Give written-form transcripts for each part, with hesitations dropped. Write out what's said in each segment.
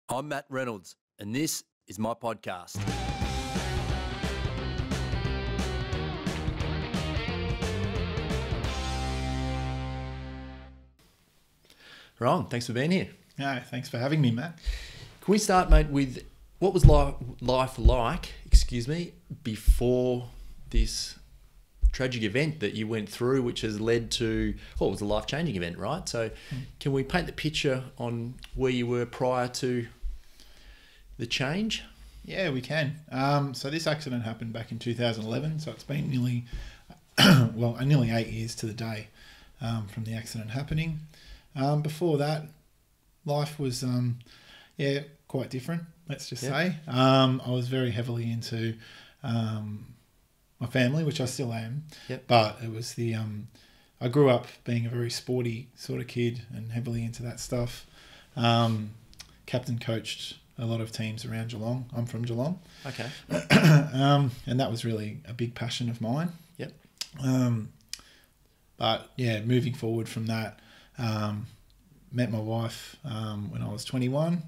I'm Matt Reynolds, and this is my podcast. Rohan, thanks for being here. No, thanks for having me, Matt. Can we start, mate, with what was life like, before this tragic event that you went through, which has led to, well, it was a life-changing event, right? So can we paint the picture on where you were prior to the change? Yeah, we can. So this accident happened back in 2011, so it's been nearly 8 years to the day from the accident happening. Before that, life was, quite different, let's just say. I was very heavily into my family, which I still am. Yep. But it was I grew up being a very sporty sort of kid and heavily into that stuff. Captain coached a lot of teams around Geelong. I'm from Geelong. Okay. And that was really a big passion of mine. Yep. But yeah, moving forward from that, met my wife when I was 21.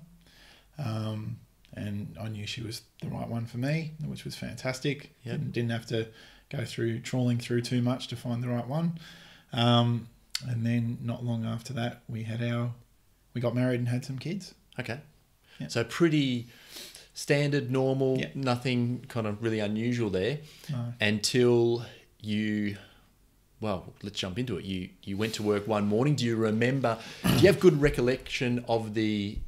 And I knew she was the right one for me, which was fantastic. Yep. Didn't have to go through trawling through too much to find the right one. And then not long after that, we got married and had some kids. Okay. Yep. So pretty standard, normal, Yep. nothing kind of really unusual there No. until you, well, let's jump into it. You went to work one morning. Do you have good recollection of the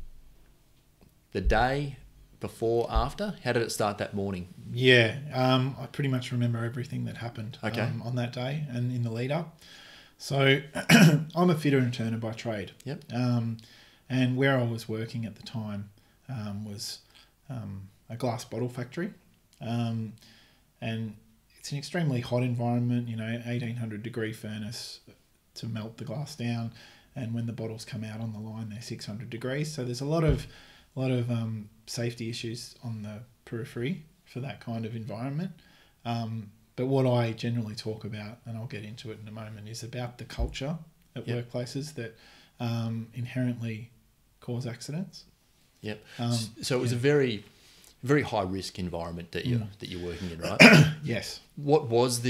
day before, after? How did it start that morning? Yeah, I pretty much remember everything that happened on that day and in the lead up. So I'm a fitter and turner by trade. Yep. And where I was working at the time was a glass bottle factory. And it's an extremely hot environment, 1800 degree furnace to melt the glass down. And when the bottles come out on the line, they're 600 degrees. So there's a lot of safety issues on the periphery for that kind of environment. But what I generally talk about, and I'll get into it in a moment, is about the culture at Yep. workplaces that inherently cause accidents. Yep. So it was a very, very high risk environment that you're working in, right? Yes. What was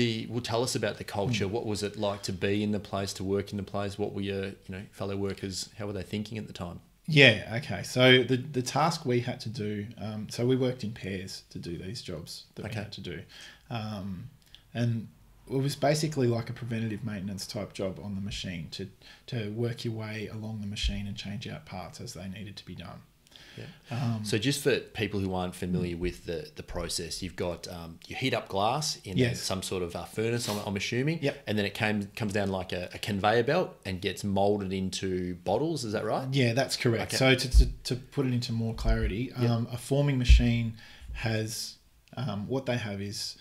tell us about the culture. What was it like to be in the place, to work in the place? What were your, fellow workers, how were they thinking at the time? Yeah, okay. So the task we had to do, so we worked in pairs to do these jobs that we had to do. And it was basically like a preventative maintenance type job on the machine to work your way along the machine and change out parts as they needed to be done. Yeah. So just for people who aren't familiar with the process, you've got you heat up glass in some sort of furnace, I'm assuming, Yep. and then it comes down like a conveyor belt and gets moulded into bottles. Is that right? Yeah, that's correct. Okay. So to put it into more clarity, a forming machine has what they have is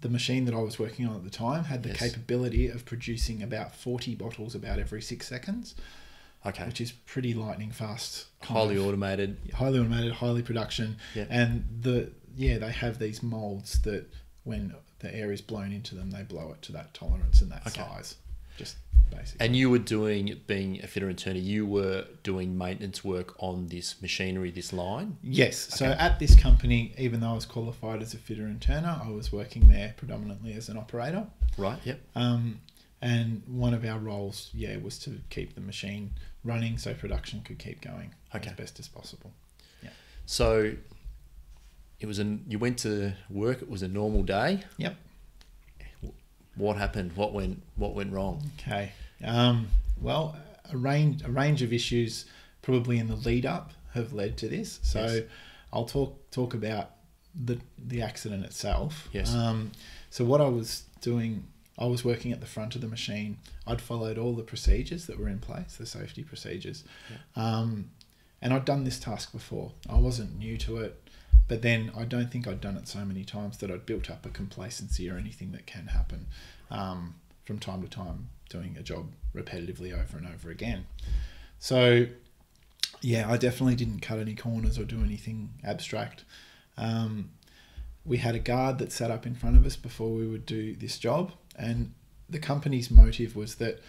the machine that I was working on at the time had the capability of producing about 40 bottles about every 6 seconds. Okay. Which is pretty lightning fast. Highly automated, highly production. Yeah. And they have these molds that when the air is blown into them, they blow it to that tolerance and that size. Just basically. And you were being a fitter and turner, you were doing maintenance work on this machinery, this line? Yes. So at this company, even though I was qualified as a fitter and turner, I was working there predominantly as an operator. Right, yep. And one of our roles, was to keep the machine running so production could keep going as best as possible. Yeah. So you went to work, it was a normal day. Yep. What happened? What went wrong? Okay. Well, a range of issues probably in the lead up have led to this. So I'll talk about the accident itself. Yes. So what I was doing, I was working at the front of the machine. I'd followed all the procedures that were in place, the safety procedures. Yeah. And I'd done this task before. I wasn't new to it, but then I don't think I'd done it so many times that I'd built up a complacency or anything that can happen from time to time, doing a job repetitively over and over again. So, I definitely didn't cut any corners or do anything abstract. We had a guard that sat up in front of us before we would do this job, and the company's motive was that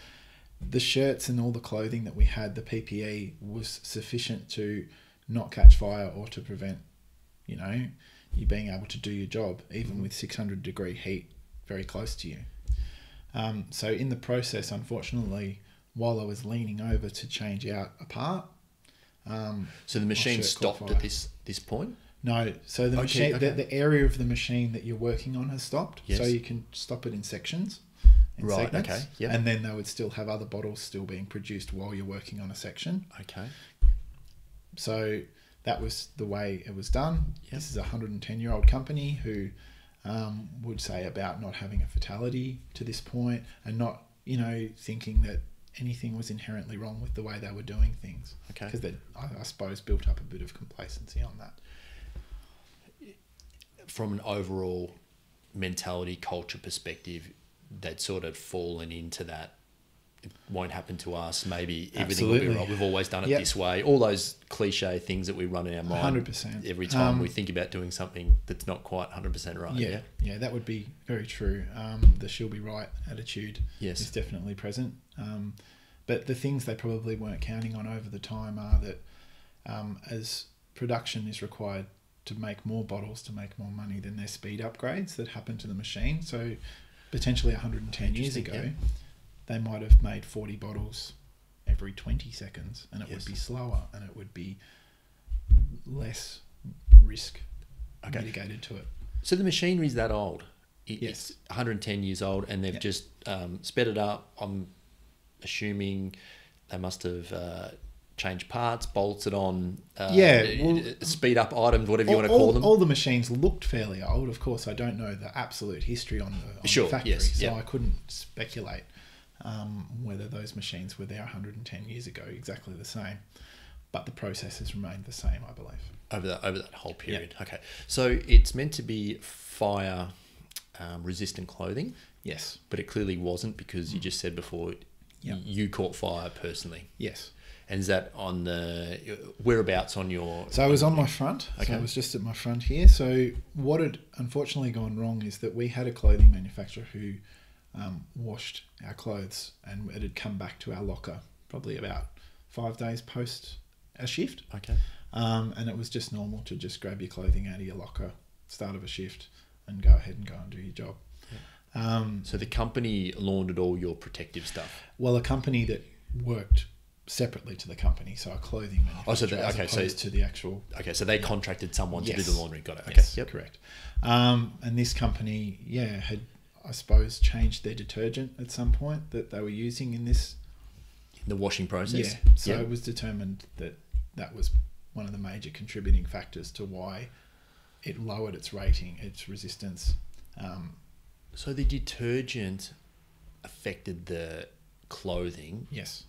the shirts and all the clothing that we had, the PPE, was sufficient to not catch fire or to prevent, you know, you being able to do your job, even with 600-degree heat very close to you. So in the process, unfortunately, while I was leaning over to change out a part, so the machine stopped at this point? No, so the machine, the area of the machine that you're working on has stopped. Yes. So you can stop it in sections, segments, okay, yep. and then they would still have other bottles still being produced while you're working on a section. Okay. So that was the way it was done. Yep. This is a 110-year-old company who would say about not having a fatality to this point and not, you know, thinking that anything was inherently wrong with the way they were doing things. Okay. Because I suppose built up a bit of complacency on that. From an overall mentality, culture perspective, they'd sort of fallen into that. It won't happen to us. Maybe everything will be right. We've always done it this way. All those cliche things that we run in our mind 100%. Every time we think about doing something that's not quite 100% right. Yeah, that would be very true. The she'll be right attitude is definitely present. But the things they probably weren't counting on over the time are that as production is required to make more bottles to make more money, then there's speed upgrades that happen to the machine. So potentially 110 years ago, they might have made 40 bottles every 20 seconds, and it would be slower and it would be less risk mitigated to it. So the machinery is that old? Yes. It's 110 years old, and they've just sped it up. I'm assuming they must have changed parts, bolts it on, speed up items, whatever you want to call them. All the machines looked fairly old. Of course, I don't know the absolute history on the factory, so I couldn't speculate whether those machines were there 110 years ago exactly the same. But the process has remained the same, I believe. Over that whole period. Yep. Okay. So it's meant to be fire resistant clothing. Yes. But it clearly wasn't, because you just said before you caught fire personally. Yes. And is that on the whereabouts on your... So I was on my front. Okay. So I was just at my front here. So what had unfortunately gone wrong is that we had a clothing manufacturer who washed our clothes, and it had come back to our locker probably about 5 days post our shift. Okay. And it was just normal to just grab your clothing out of your locker, start of a shift, and go ahead and go and do your job. Yeah. So the company laundered all your protective stuff? Well, a company that worked separately to the company, so a clothing manufacturer, as opposed to the actual... Okay, so they contracted someone to do the laundry. Got it. Okay. Yes, correct. And this company, had, I suppose, changed their detergent at some point that they were using in this... In the washing process? Yeah, so it was determined that that was one of the major contributing factors to why it lowered its rating, its resistance. So the detergent affected the clothing? Yes.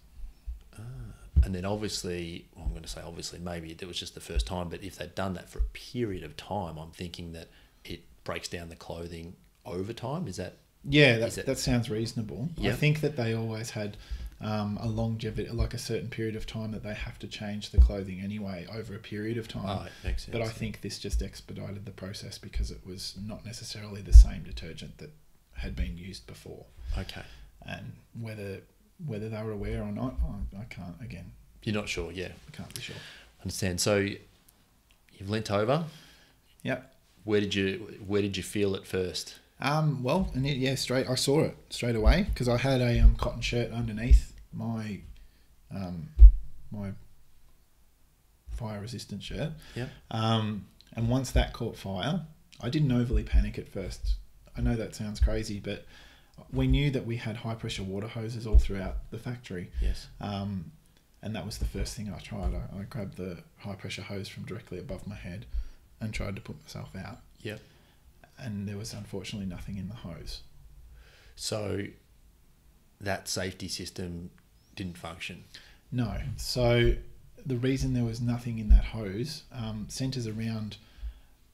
And then obviously, I'm going to say obviously, maybe it was just the first time, but if they'd done that for a period of time, I'm thinking that it breaks down the clothing over time. Is that... Yeah, that sounds reasonable. Yep. I think that they always had a longevity, like a certain period of time that they have to change the clothing anyway over a period of time. Oh, it makes sense. But I think this just expedited the process because it was not necessarily the same detergent that had been used before. Okay. And whether they were aware or not, I can't, again. You're not sure, yeah. I can't be sure. Understand. So you've leant over. Yep. Where did you feel it first? Well, I saw it straight away because I had a cotton shirt underneath my my fire resistant shirt. Yeah. And once that caught fire, I didn't overly panic at first. I know that sounds crazy, but we knew that we had high pressure water hoses all throughout the factory. Yes. And that was the first thing I tried. I grabbed the high pressure hose from directly above my head and tried to put myself out. Yep. And there was unfortunately nothing in the hose. So that safety system didn't function? No. So the reason there was nothing in that hose centres around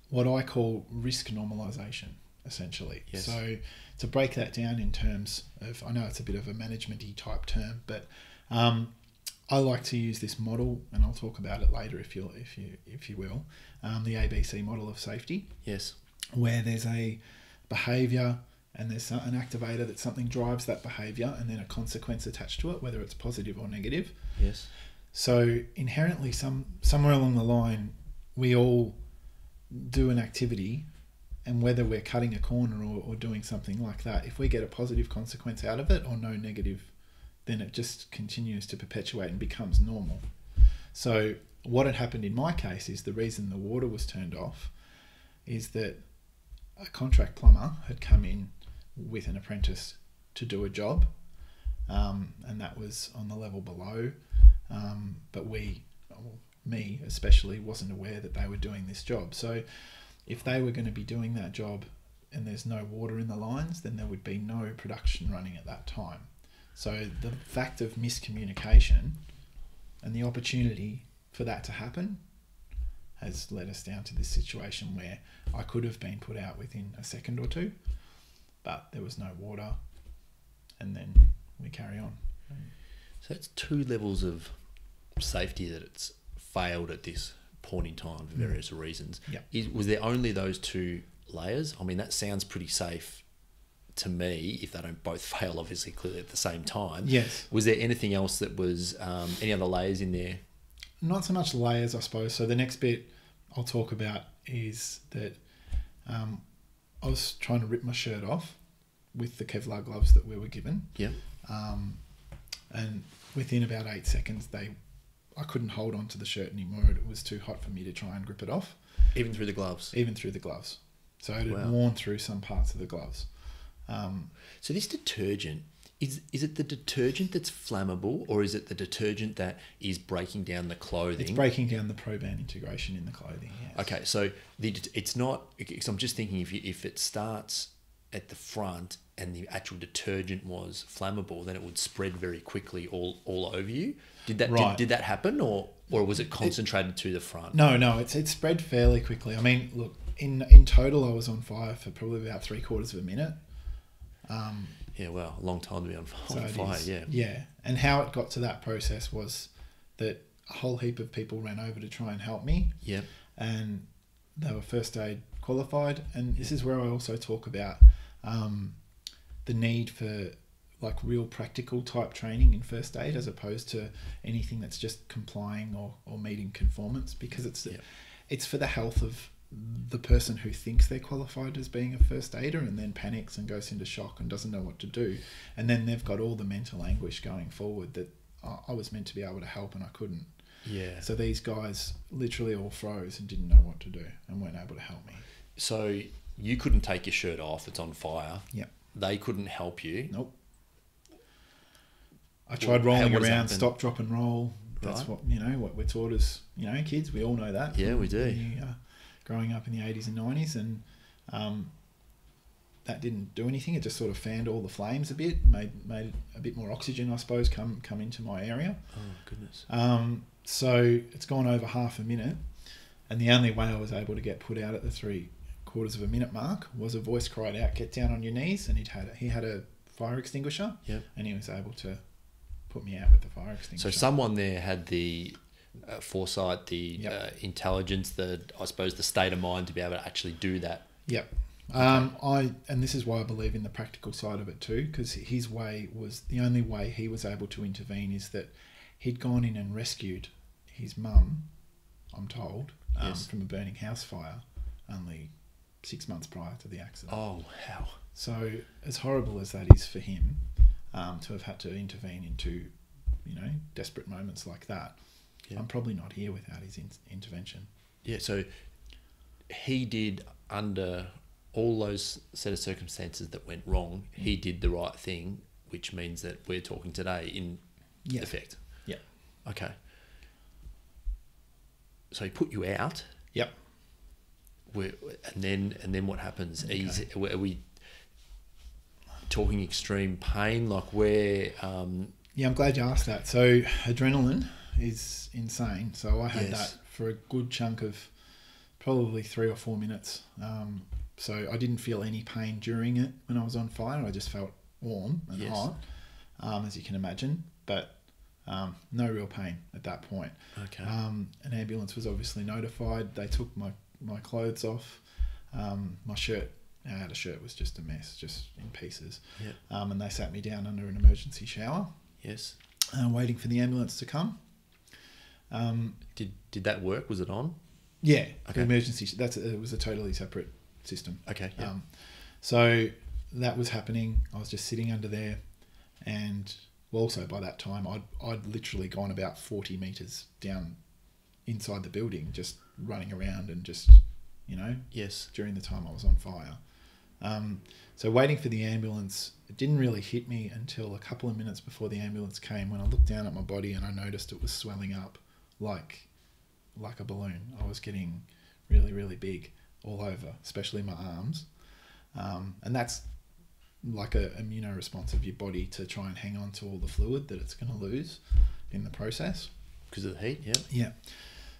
what I call risk normalization, essentially. Yes. So to break that down in terms of, I know it's a bit of a management-y type term, but I like to use this model, and I'll talk about it later if you will, the ABC model of safety. Yes. Where there's a behaviour and there's an activator that something drives that behaviour and then a consequence attached to it, whether it's positive or negative. Yes. So inherently, somewhere along the line, we all do an activity, and whether we're cutting a corner or doing something like that, if we get a positive consequence out of it or no negative, then it just continues to perpetuate and becomes normal. So what had happened in my case is the reason the water was turned off is that a contract plumber had come in with an apprentice to do a job, and that was on the level below, but me especially, wasn't aware that they were doing this job. So if they were going to be doing that job and there's no water in the lines, then there would be no production running at that time. So the fact of miscommunication and the opportunity for that to happen has led us down to this situation where I could have been put out within a second or two, but there was no water, and then we carry on. So it's 2 levels of safety that it's failed at this point in time for various reasons. Yeah. Was there only those 2 layers? I mean, that sounds pretty safe to me, if they don't both fail, obviously, clearly at the same time. Yes. Was there anything else that was, any other layers in there? Not so much layers, I suppose. So the next bit I'll talk about is that I was trying to rip my shirt off with the Kevlar gloves that we were given. Yeah. And within about 8 seconds, I couldn't hold on to the shirt anymore. It was too hot for me to try and grip it off. Even through the gloves? Even through the gloves. So it had worn through some parts of the gloves. So this detergent, is it the detergent that's flammable, or is it the detergent that is breaking down the clothing? It's breaking down the Proban integration in the clothing, yes. Okay, so it's not, because I'm just thinking if it starts at the front and the actual detergent was flammable, then it would spread very quickly all over you. Did that happen, or was it concentrated to the front? No, it spread fairly quickly. I mean, look, in total, I was on fire for probably about 3/4 of a minute. Yeah, well, a long time to be on fire. Yeah. Yeah, and how it got to that process was that a whole heap of people ran over to try and help me. Yeah. And they were first aid qualified. And this is where I also talk about the need for like real practical type training in first aid, as opposed to anything that's just complying or meeting conformance, because it's for the health of the person who thinks they're qualified as being a first aider and then panics and goes into shock and doesn't know what to do. And then they've got all the mental anguish going forward that I was meant to be able to help and I couldn't. Yeah. So these guys literally all froze and didn't know what to do and weren't able to help me. So you couldn't take your shirt off, it's on fire. Yep. They couldn't help you. Nope. I tried rolling around, stop, drop and roll. That's what we're taught as, kids. We all know that. Yeah, we do. Growing up in the 80s and 90s, and that didn't do anything. It just sort of fanned all the flames a bit, made a bit more oxygen, I suppose, come into my area. Oh, goodness. So it's gone over half a minute, and the only way I was able to get put out at the 3/4 of a minute mark was a voice cried out, "Get down on your knees," and he had a fire extinguisher. Yep. And he was able to put me out with the fire extinguisher. So someone there had the foresight, the intelligence, I suppose the state of mind to be able to actually do that. Yep. And this is why I believe in the practical side of it too, because his way was the only way he was able to intervene, is that he'd gone in and rescued his mum, I'm told, from a burning house fire only 6 months prior to the accident. Oh, wow. So as horrible as that is for him, to have had to intervene into, desperate moments like that, I'm probably not here without his intervention. Yeah, so he did, under all those set of circumstances that went wrong, he did the right thing, which means that we're talking today in effect. Yeah. Okay. So he put you out. Yep. And then what happens? Okay. Are we talking extreme pain? Like where? Yeah, I'm glad you asked that. So adrenaline is insane. So I had that for a good chunk of probably 3 or 4 minutes. So I didn't feel any pain during it when I was on fire. I just felt warm and hot, as you can imagine, but no real pain at that point. Okay. An ambulance was obviously notified. They took my clothes off. My shirt, I had a shirt, was just a mess, just in pieces. Yep. And they sat me down under an emergency shower. Yes. Waiting for the ambulance to come. Did that work? Was it on? Yeah, Okay. the emergency. It was a totally separate system. Okay. Yeah. So that was happening. I was just sitting under there, and also by that time, I'd literally gone about 40 meters down inside the building, just running around and just, Yes. during the time I was on fire. So waiting for the ambulance, it didn't really hit me until a couple of minutes before the ambulance came, when I looked down at my body and I noticed it was swelling up like a balloon. I was getting really, really big all over, especially my arms. And that's like a immunoresponse of your body to try and hang on to all the fluid that it's going to lose in the process. Because of the heat, yeah. Yeah.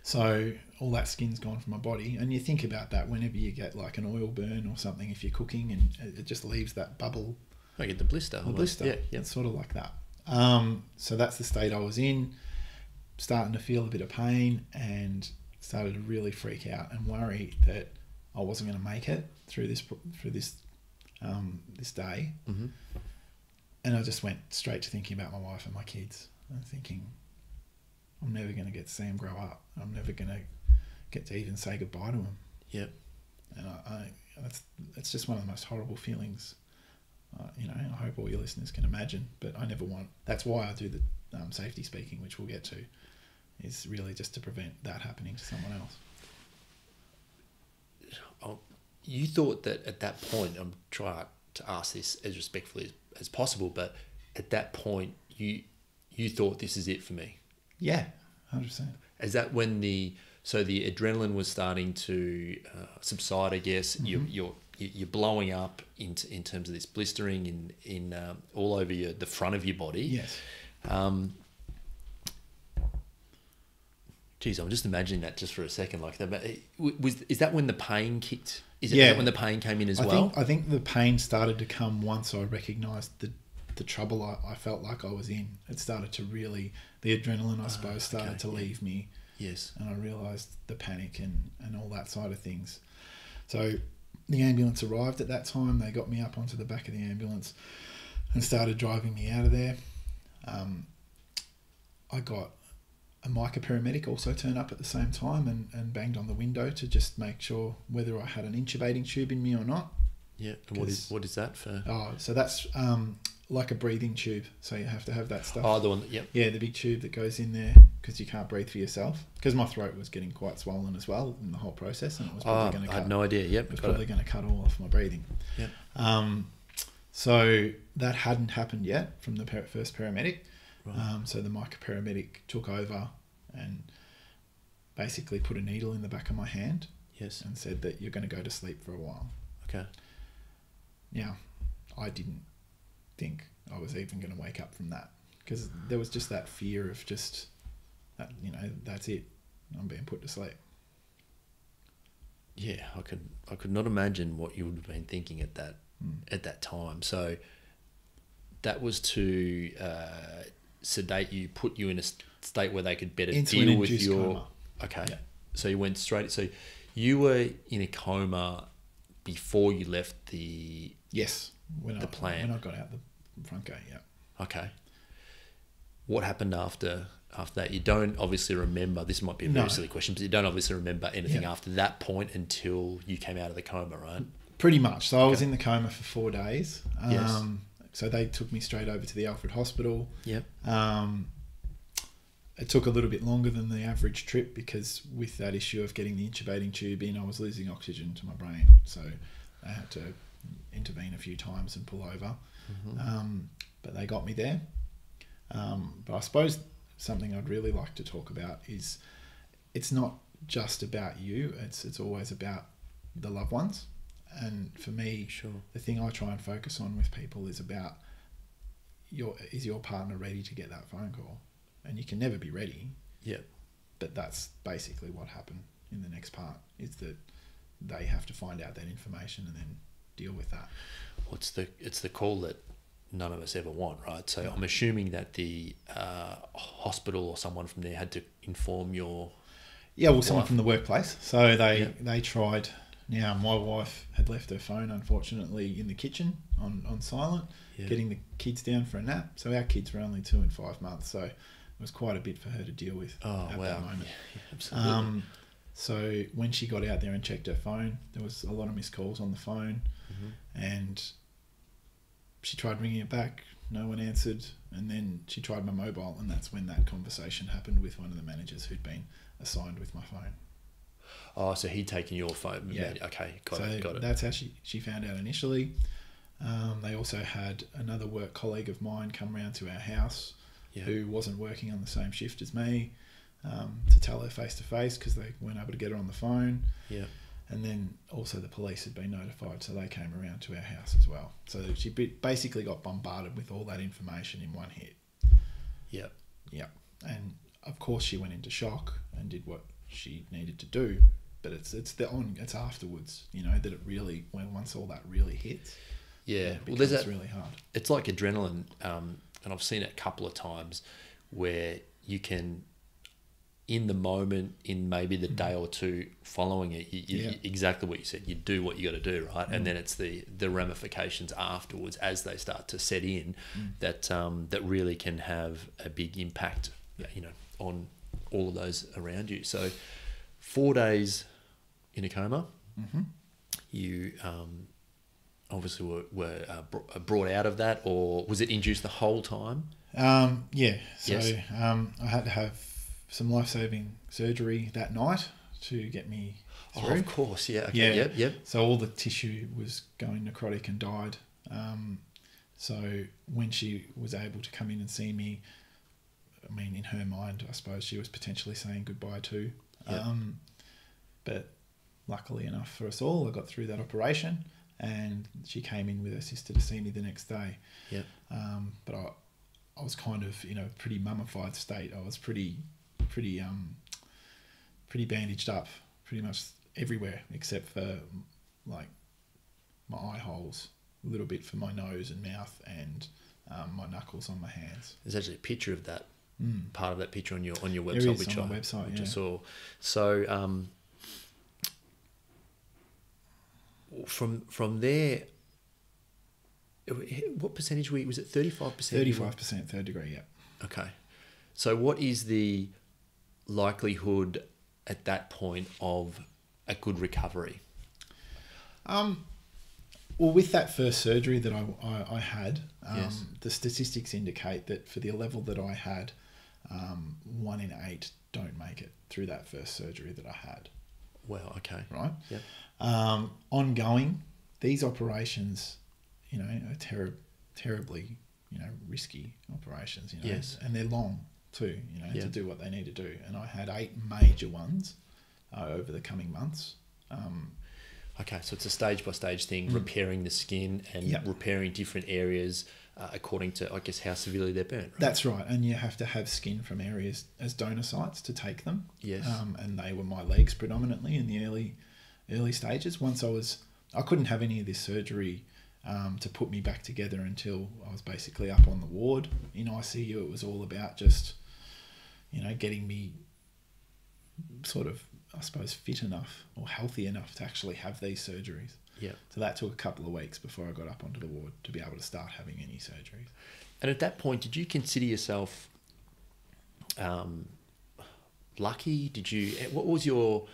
So all that skin's gone from my body. And you think about that whenever you get like an oil burn or something, if you're cooking and it just leaves that bubble. I get the blister. The blister. Yeah, yeah. It's sort of like that. So that's the state I was in, starting to feel a bit of pain, and started to really freak out and worry that I wasn't going to make it through this day. Mm-hmm. And I just went straight to thinking about my wife and my kids, and thinking, I'm never going to get to see them grow up. I'm never going to get to even say goodbye to them. Yep. And that's just one of the most horrible feelings. I hope all your listeners can imagine, but I never want. That's why I do the safety speaking, which we'll get to, is really just to prevent that happening to someone else. Oh, you thought that at that point, I'm trying to ask this as respectfully as possible, but at that point, you thought, this is it for me. Yeah, 100%. Is that when the adrenaline was starting to subside? I guess. Mm-hmm. You're blowing up in terms of this blistering in all over the front of your body. Yes. Geez, I'm just imagining that just for a second. Like is that when the pain kicked? Is Yeah. that when the pain came in as well? I think the pain started to come once I recognised the trouble I felt like I was in. It started to really, the adrenaline, I suppose, started to leave me. Yes. And I realised the panic and all that side of things. So the ambulance arrived at that time. They got me up onto the back of the ambulance and started driving me out of there. I got a mica paramedic also turn up at the same time and banged on the window to just make sure whether I had an intubating tube in me or not. Yeah. And what is that for? Oh, so that's like a breathing tube. So you have to have that stuff. Oh, the one. Yep. Yeah, the big tube that goes in there because you can't breathe for yourself. Because my throat was getting quite swollen as well in the whole process, and it was probably going to cut. I had no idea. Yep. It was probably going to cut all off my breathing. Yep. So that hadn't happened yet from the first paramedic. Right. So the mica paramedic took over and basically put a needle in the back of my hand. Yes. And said that you're going to go to sleep for a while. Okay. Now, I didn't think I was even going to wake up from that, because there was just that fear of just that, that's it, I'm being put to sleep. Yeah, I could not imagine what you would have been thinking at that time. So that was to sedate you, put you in a state where they could better deal with your coma. Okay. Yeah. So you went straight. So you were in a coma before you left the plan. When I got out the front gate. Yeah. Okay. What happened after that? You don't obviously remember. This might be a very silly question, but you don't obviously remember anything after that point until you came out of the coma, right? Pretty much. So I was in the coma for 4 days. Yes. So they took me straight over to the Alfred Hospital. Yep. It took a little bit longer than the average trip because with that issue of getting the intubating tube in, I was losing oxygen to my brain. So I had to intervene a few times and pull over. Mm-hmm. But they got me there. But I suppose something I'd really like to talk about is it's not just about you. It's always about the loved ones. And for me, the thing I try and focus on with people is about is your partner ready to get that phone call? And you can never be ready. Yeah. But that's basically what happened in the next part, is that they have to find out that information and then deal with that. Well, it's the call that none of us ever want, right? So I'm assuming that the hospital or someone from there had to inform your someone from the workplace. So they tried. Now, my wife had left her phone, unfortunately, in the kitchen on silent, getting the kids down for a nap. So our kids were only 2 and 5 months. So was quite a bit for her to deal with at wow. that moment. Yeah, absolutely. So when she got out there and checked her phone, there was a lot of missed calls on the phone, and she tried ringing it back. No one answered, and then she tried my mobile, and that's when that conversation happened with one of the managers who'd been assigned with my phone. Oh, so he'd taken your phone. Yeah. Okay, got So it. that's how she found out initially. They also had another work colleague of mine come round to our house who wasn't working on the same shift as me, to tell her face to face because they weren't able to get her on the phone. Yeah. And then also the police had been notified, so they came around to our house as well. So she basically got bombarded with all that information in one hit. Yeah. Yeah. And of course she went into shock and did what she needed to do, but it's afterwards, you know, that it really, once all that really hits, it becomes really hard. It's like adrenaline, and I've seen it a couple of times where you can, in the moment, in maybe the day or two following it, you exactly what you said, you do what you got to do, right? And then it's the ramifications afterwards as they start to set in that really can have a big impact, you know, on all of those around you. So 4 days in a coma, you obviously were brought out of that, or was it induced the whole time? I had to have some life-saving surgery that night to get me through. Oh, of course, yeah. Okay. Yep. So all the tissue was going necrotic and died. So when she was able to come in and see me, I mean, in her mind, I suppose she was potentially saying goodbye too. Yep. But luckily enough for us all, I got through that operation, and she came in with her sister to see me the next day. Yep. But I was kind of in a pretty mummified state. I was pretty bandaged up, pretty much everywhere except for like my eye holes, a little bit for my nose and mouth, and my knuckles on my hands. There's actually a picture of that, part of that picture on your website, there is which on my website, I saw. So from there, what percentage was it? 35%. 35% third degree. Yeah. Okay. So what is the likelihood at that point of a good recovery? Well, with that first surgery that I had, the statistics indicate that for the level that I had, 1 in 8 don't make it through that first surgery that I had. Well, okay. Right? Yeah. Ongoing, these operations, you know, are terribly, you know, risky operations, you know. Yes. And they're long too, you know, to do what they need to do. And I had 8 major ones over the coming months. Okay, so it's a stage-by-stage thing, repairing the skin and repairing different areas according to, I guess, how severely they're burnt, right? That's right, and you have to have skin from areas as donor sites to take them. Yes. And they were my legs predominantly in the early stages. Once I couldn't have any of this surgery to put me back together until I was basically up on the ward in ICU. It was all about just, you know, getting me sort of, I suppose, fit enough or healthy enough to actually have these surgeries. Yeah. So that took a couple of weeks before I got up onto the ward to be able to start having any surgeries. And at that point, did you consider yourself lucky? What was your,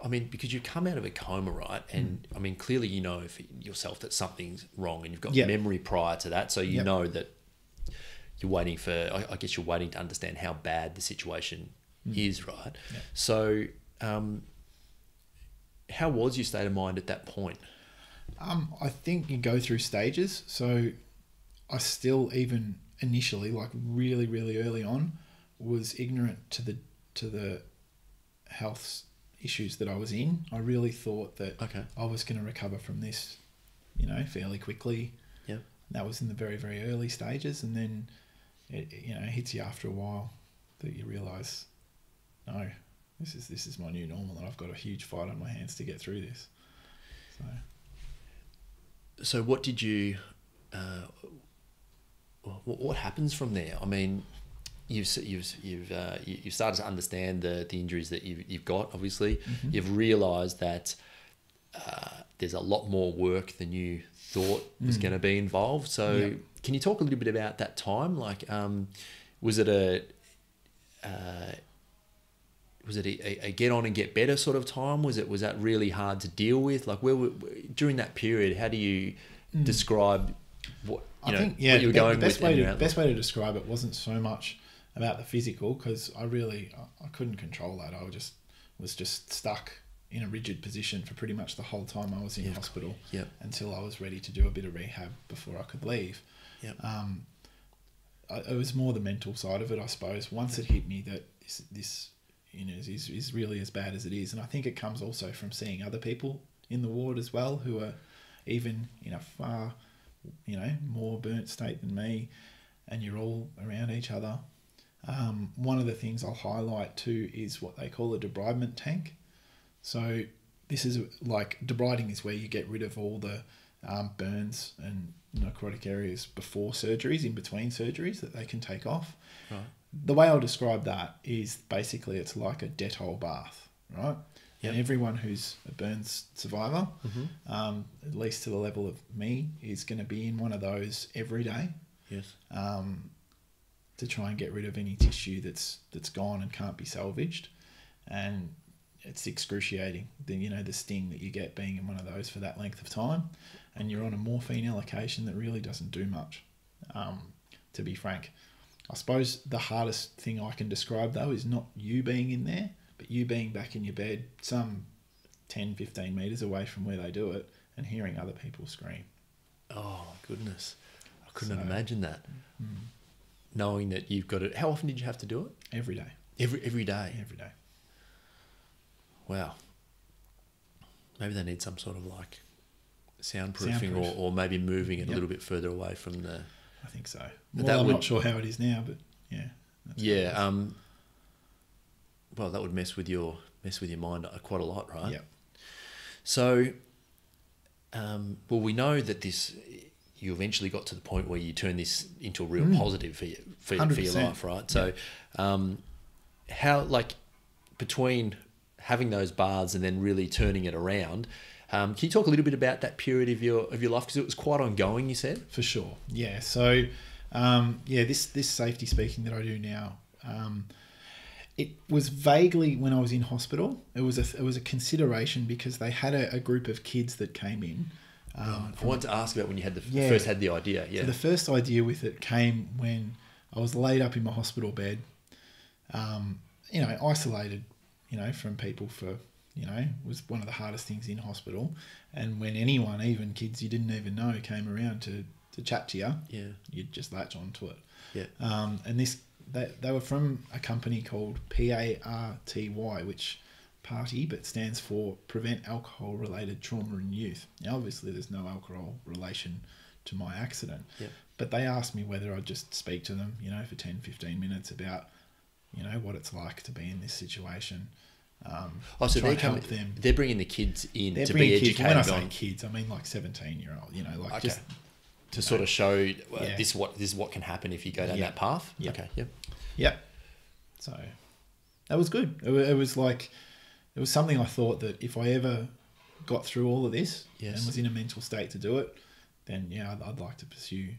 I mean, because you come out of a coma, right? And I mean, clearly you know for yourself that something's wrong, and you've got memory prior to that. So you know that you're waiting for, I guess you're waiting to understand how bad the situation is, right? Yeah. So how was your state of mind at that point? I think you go through stages. So I still, even initially, like really, really early on, was ignorant to the health issues that I was in. I really thought that I was going to recover from this, you know, fairly quickly. Yeah. That was in the very, very early stages, and then it hits you after a while that you realise, no, this is my new normal, and I've got a huge fight on my hands to get through this. So what did you? What happens from there? I mean, you've started to understand the injuries that you've got. Obviously, you've realised that there's a lot more work than you thought was going to be involved. So, can you talk a little bit about that time? Like, was it a get on and get better sort of time? Was that really hard to deal with? Like during that period, how do you describe what what you were going with? The best way to describe it wasn't so much about the physical, because I couldn't control that. I was just stuck in a rigid position for pretty much the whole time I was in hospital, until I was ready to do a bit of rehab before I could leave. It was more the mental side of it, I suppose. Once it hit me that this is really as bad as it is, and I think it comes also from seeing other people in the ward as well who are even in a far more burnt state than me, and you're all around each other. One of the things I'll highlight too is what they call a debridement tank. So this is like, debriding is where you get rid of all the burns and necrotic areas before surgeries, in between surgeries, that they can take off. Right. The way I'll describe that is basically it's like a Dettol bath, right? Yep. And everyone who's a burns survivor, at least to the level of me, is going to be in one of those every day. Yes. To try and get rid of any tissue that's gone and can't be salvaged. And it's excruciating, the sting that you get being in one of those for that length of time. And you're on a morphine allocation that really doesn't do much, to be frank. I suppose the hardest thing I can describe, though, is not you being in there, but you being back in your bed some 10, 15 metres away from where they do it and hearing other people scream. Oh, my goodness. I couldn't imagine that. Knowing that you've got it. How often did you have to do it? Every day. Every day? Every day. Wow. Maybe they need some sort of like soundproofing. Or maybe moving it a little bit further away from the... I think so. Well, I'm not sure how it is now, but yeah. Well, that would mess with your mind quite a lot, right? Yeah. So, well, we know that you eventually got to the point where you turn this into a real positive for your life, right? So, how, like, between having those baths and then really turning it around, can you talk a little bit about that period of your life, because it was quite ongoing, you said? For sure, yeah. So, this safety speaking that I do now, it was vaguely when I was in hospital. It was a consideration because they had a group of kids that came in. I wanted to ask about when you had first had the idea. Yeah. So the first idea with it came when I was laid up in my hospital bed, isolated, from people for, was one of the hardest things in hospital. And when anyone, even kids you didn't even know, came around to chat to you, you'd just latch onto it. Yeah. And they were from a company called PARTY, which but stands for Prevent Alcohol Related Trauma in Youth. Now, obviously, there's no alcohol relation to my accident, but they asked me whether I'd just speak to them, for 10, 15 minutes about, what it's like to be in this situation. So they're bringing the kids in to be educated. When I say kids, I mean like 17-year-old, just to sort of show this is what can happen if you go down that path. Yep. Okay. Yep. Yeah. So that was good. It was something I thought that if I ever got through all of this and was in a mental state to do it, then I'd like to pursue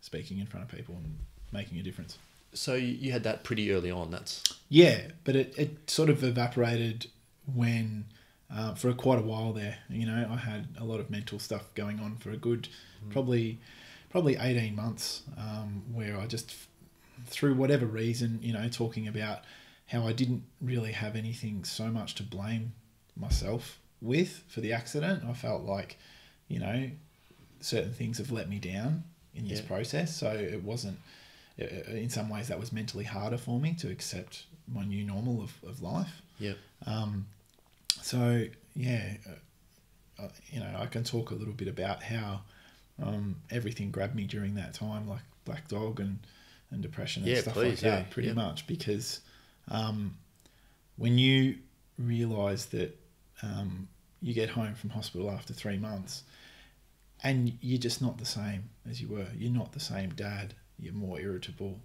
speaking in front of people and making a difference. So you had that pretty early on. But it sort of evaporated when for quite a while there. I had a lot of mental stuff going on for a good probably 18 months, where I just, through whatever reason, talking about how I didn't really have anything so much to blame myself with for the accident. I felt like, certain things have let me down in this process. So it wasn't, in some ways that was mentally harder for me to accept my new normal of life. Yep. I can talk a little bit about how everything grabbed me during that time, like Black Dog and depression and stuff like that, pretty much, because when you realise that you get home from hospital after 3 months and you're just not the same as you were. You're not the same dad. You're more irritable.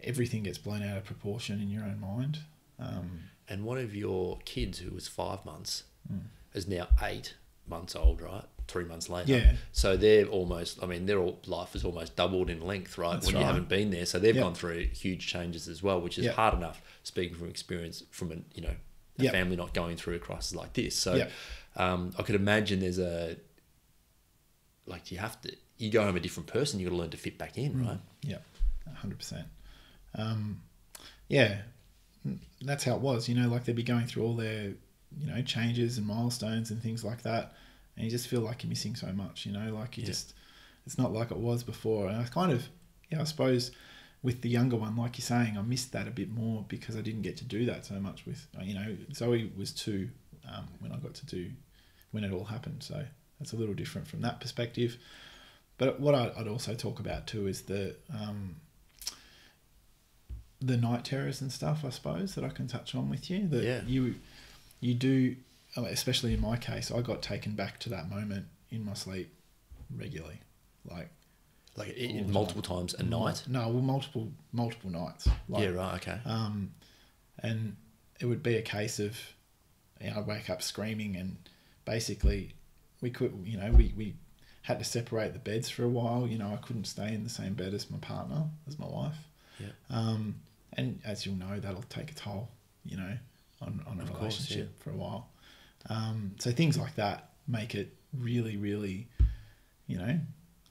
Everything gets blown out of proportion in your own mind. And one of your kids, who was 5 months, is now 8 months old, right? 3 months later. Yeah. So they're almost, I mean, their life is almost doubled in length, right? That's when you right. haven't been there. So they've Yep. gone through huge changes as well, which is Yep. hard enough, speaking from experience, from a Yep. family not going through a crisis like this. So Yep. I could imagine there's you go home a different person, you got to learn to fit back in, right? Yeah, 100%. Yeah, that's how it was. Like they'd be going through all their, changes and milestones and things like that, and you just feel like you're missing so much. Like you just, it's not like it was before. And I kind of, I suppose, with the younger one, like you're saying, I missed that a bit more because I didn't get to do that so much with, Zoe was 2 when it all happened. So that's a little different from that perspective. But what I'd also talk about too is the night terrors and stuff, I suppose, that I can touch on with you. That you do, especially in my case, I got taken back to that moment in my sleep regularly, like multiple times a night. No, well, multiple nights. Yeah, right. Okay. And it would be a case of, I'd wake up screaming, and basically we had to separate the beds for a while. I couldn't stay in the same bed as my partner, as my wife. Yeah. And as you'll know, that'll take a toll, on a relationship for a while. So things like that make it really, really,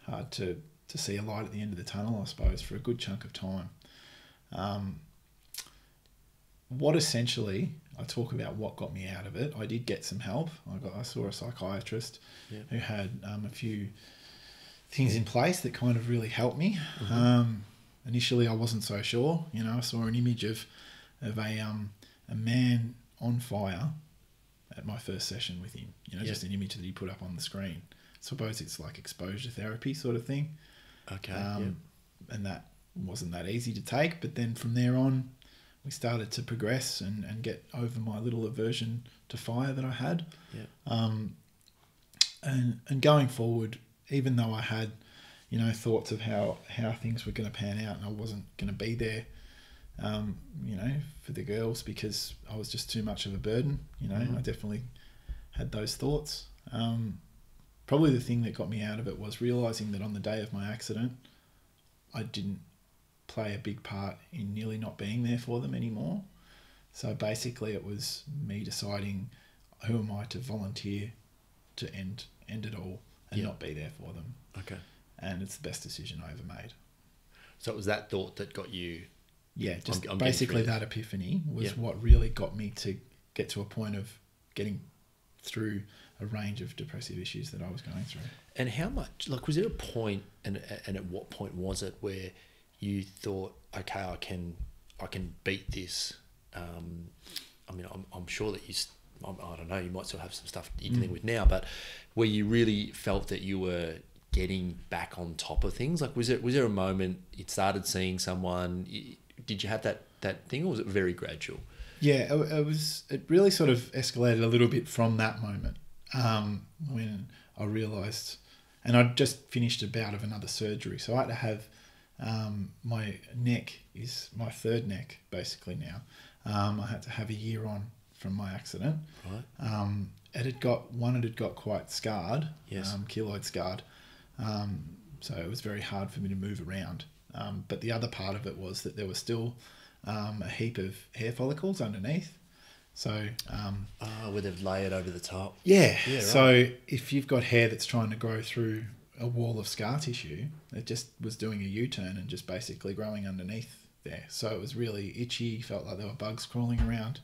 hard to see a light at the end of the tunnel, I suppose, for a good chunk of time. What essentially, I talk about what got me out of it. I did get some help. I saw a psychiatrist who had a few things in place that kind of really helped me. Mm-hmm. Initially, I wasn't so sure. I saw an image of a man on fire at my first session with him. Just an image that he put up on the screen. I suppose it's like exposure therapy sort of thing. Okay. And that wasn't that easy to take. But then from there on, we started to progress and get over my little aversion to fire that I had. Yeah. And going forward, even though I had, thoughts of how things were going to pan out, and I wasn't going to be there, for the girls because I was just too much of a burden. Mm-hmm. I definitely had those thoughts. Probably the thing that got me out of it was realising that on the day of my accident, I didn't play a big part in nearly not being there for them anymore. So basically it was me deciding, who am I to volunteer to end it all and not be there for them. Okay. And it's the best decision I ever made. So it was that thought that got you... Yeah, just basically that epiphany was what really got me to get to a point of getting through a range of depressive issues that I was going through. And how much, was there a point, and at what point was it where you thought, okay, I can beat this? I'm sure that I don't know, you might still have some stuff you're dealing with now, but where you really felt that you were getting back on top of things? Was there a moment you started seeing someone? Did you have that thing, or was it very gradual? Yeah, it really sort of escalated a little bit from that moment when I realised, and I'd just finished a bout of another surgery, so I had to have my neck is my third neck basically now. I had to have a year on from my accident. Right. It had got quite scarred, yes. Keloid scarred, so it was very hard for me to move around. But the other part of it was that there was still a heap of hair follicles underneath. So where they've layered over the top. Yeah. Right. So if you've got hair that's trying to grow through a wall of scar tissue, it just was doing a U-turn and just basically growing underneath there. So it was really itchy, felt like there were bugs crawling around,